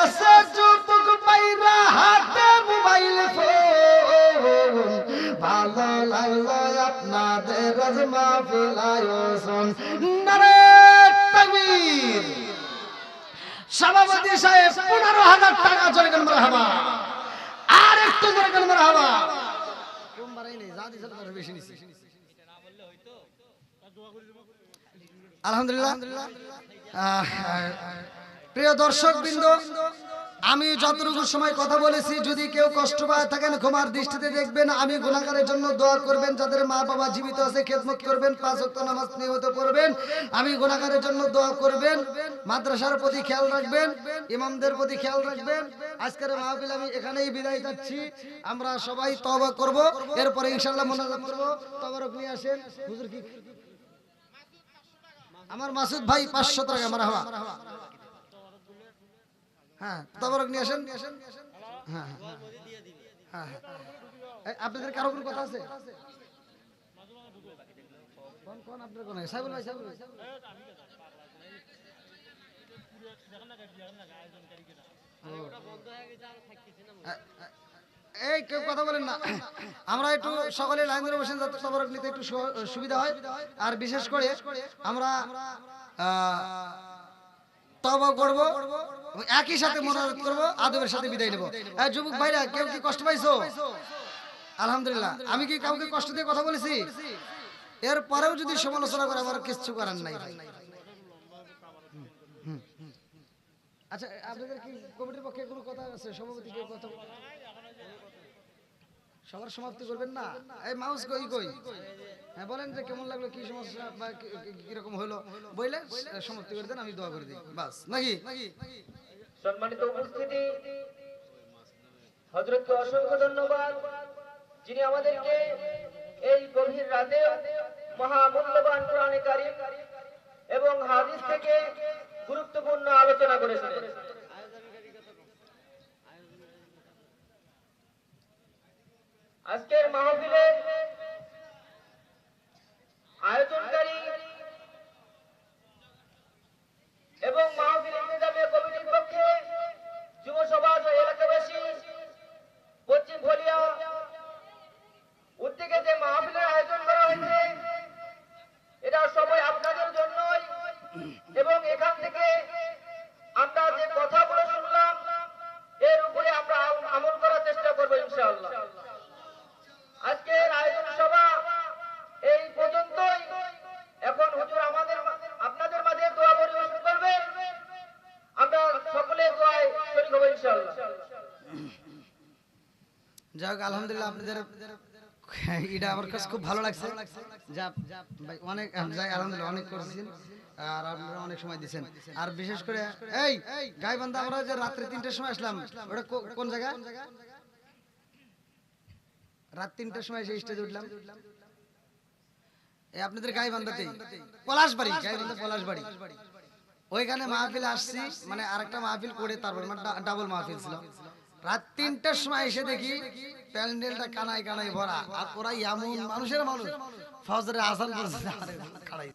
আছে যুবক বাইরা হাতে মোবাইল ফোন, ভালো লাগলো আপনাদের রাজ মাহফিল আয়োজন। নারে তাকবীর। সভাপতি সাহেব 15,000 টাকা জোরে করে মারহাবা, আর একটু জোরে করে মারহাবা। কম বাড়াই নেই, যা দিছেন তার বেশি নিছি। আলহামদুলিল্লাহ। প্রিয় দর্শক বৃন্দ, আমি যতটুকু সময় কথা বলেছি, যদি কেউ কষ্ট পায় থাকেন ক্ষমার দৃষ্টিতে দেখবেন। আমি গুনাহগারের জন্য দোয়া করবেন, যাদের মা বাবা জীবিত আছে খেদমত করবেন, 5 ওয়াক্ত নামাজ নিয়মিত পড়বেন। আমি গুনাহগারের জন্য দোয়া করবেন, মাদ্রাসার প্রতি খেয়াল রাখবেন, ইমামদের প্রতি খেয়াল রাখবেন। আজকের মাহফিল আমি এখানেই বিদায় যাচ্ছি। আমরা সবাই তওবা করব, এরপরে ইনশাআল্লাহ মোনাজাত করব। তবারক নিয়ে আসেন হুজুর। কি আমার মাসুদ ভাই 500 টাকা মারহাবা। হ্যাঁ তবারক নিয়ে আসেন। হ্যাঁ হ্যাঁ হ্যাঁ, আপনাদের কারো কোনো কথা আছে? কোন কোন আপনার কোন সাইবুল ভাই? সাইবুল ভাই এই কেউ কথা বলেন না, আমরা একটু সকলে লাইন ধরে বসেন যাতে তবারক নিতে একটু সুবিধা হয়। আর বিশেষ করে আমরা তওবা করব, একই সাথে মোনাজাত করব, আদবের সাথে বিদায় নেব। এই যুবক ভাইরা, কেউ কি কষ্ট পাইছো? আলহামদুলিল্লাহ। আমি কি কাউকে কষ্ট দিয়ে কথা বলেছি? এরপরেও যদি সমালোচনা করে, আমার কিছু করার নাই ভাই। আচ্ছা, আপনাদের কি কমিটির পক্ষে কোনো কথা আছে? সভাপতি কেউ কথা, সবার সমাপ্তি করবেন না? এই মাউস কই কই? হ্যাঁ বলেন যে কেমন লাগলো, কি সমস্যা বা কি রকম হলো, বইলে সমাপ্তি করে দেন, আমি দোয়া করে দিই, বাস। নাকি সম্মানিত উপস্থিতি, হযরতকে অসংখ্য ধন্যবাদ, যিনি আমাদেরকে এই গভীর রাতে মহামূল্যবান কোরআনে কারীম এবং হাদিস থেকে গুরুত্বপূর্ণ আলোচনা করেছেন। আজকের মাহফিলে আয়োজনকারী এবং মাহফিল ইন্তেজামিয়া কমিটির পক্ষে যুব সমাজ ও এলাকাবাসী পশ্চিম ভলিয়া উদ্যোগে যে মাহফিলের আয়োজন করা হয়েছে, এটা সবাই আপনাদের জন্যই। এবং এখান থেকে আমরা যে কথাগুলো শুনলাম, এর উপরে আমরা আমল করার চেষ্টা করবো ইনশাআল্লাহ। আজকের আয়োজন সভা এই পর্যন্তই। এখন হুজুর আপনাদের মাঝে দোয়া পরিবেশন করবেন, আমরা সকলে দোয়ায় শরীক হব ইনশাআল্লাহ। যাক আলহামদুলিল্লাহ, আপনাদের এটা আমার কাছে খুব ভালো লাগছে। যা ভাই অনেক যাই আলহামদুলিল্লাহ অনেক করেছেন, আর আপনারা অনেক সময় দিয়েছেন। আর বিশেষ করে এই গাইবান্ধা আমরা যে রাত্রে 3টার সময় আসলাম, ওটা কোন জায়গা? রাত 3টার সময় এসে স্টেজে উঠলাম। এই আপনাদের গাইবান্ধাতেই পলাশবাড়ি, গাইবান্ধা পলাশবাড়ি। ওইখানে মাহফিল আসছি, মানে আরেকটা মাহফিল করে তারপর ডাবল মাহফিল ছিল। রাত 3টার সময় এসে দেখি প্যান্ডেলটা কানায় কানায় ভরা, আর ওরা এমন মানুষের মানুষ ফজরে আজান পড়ছে খাড়াই।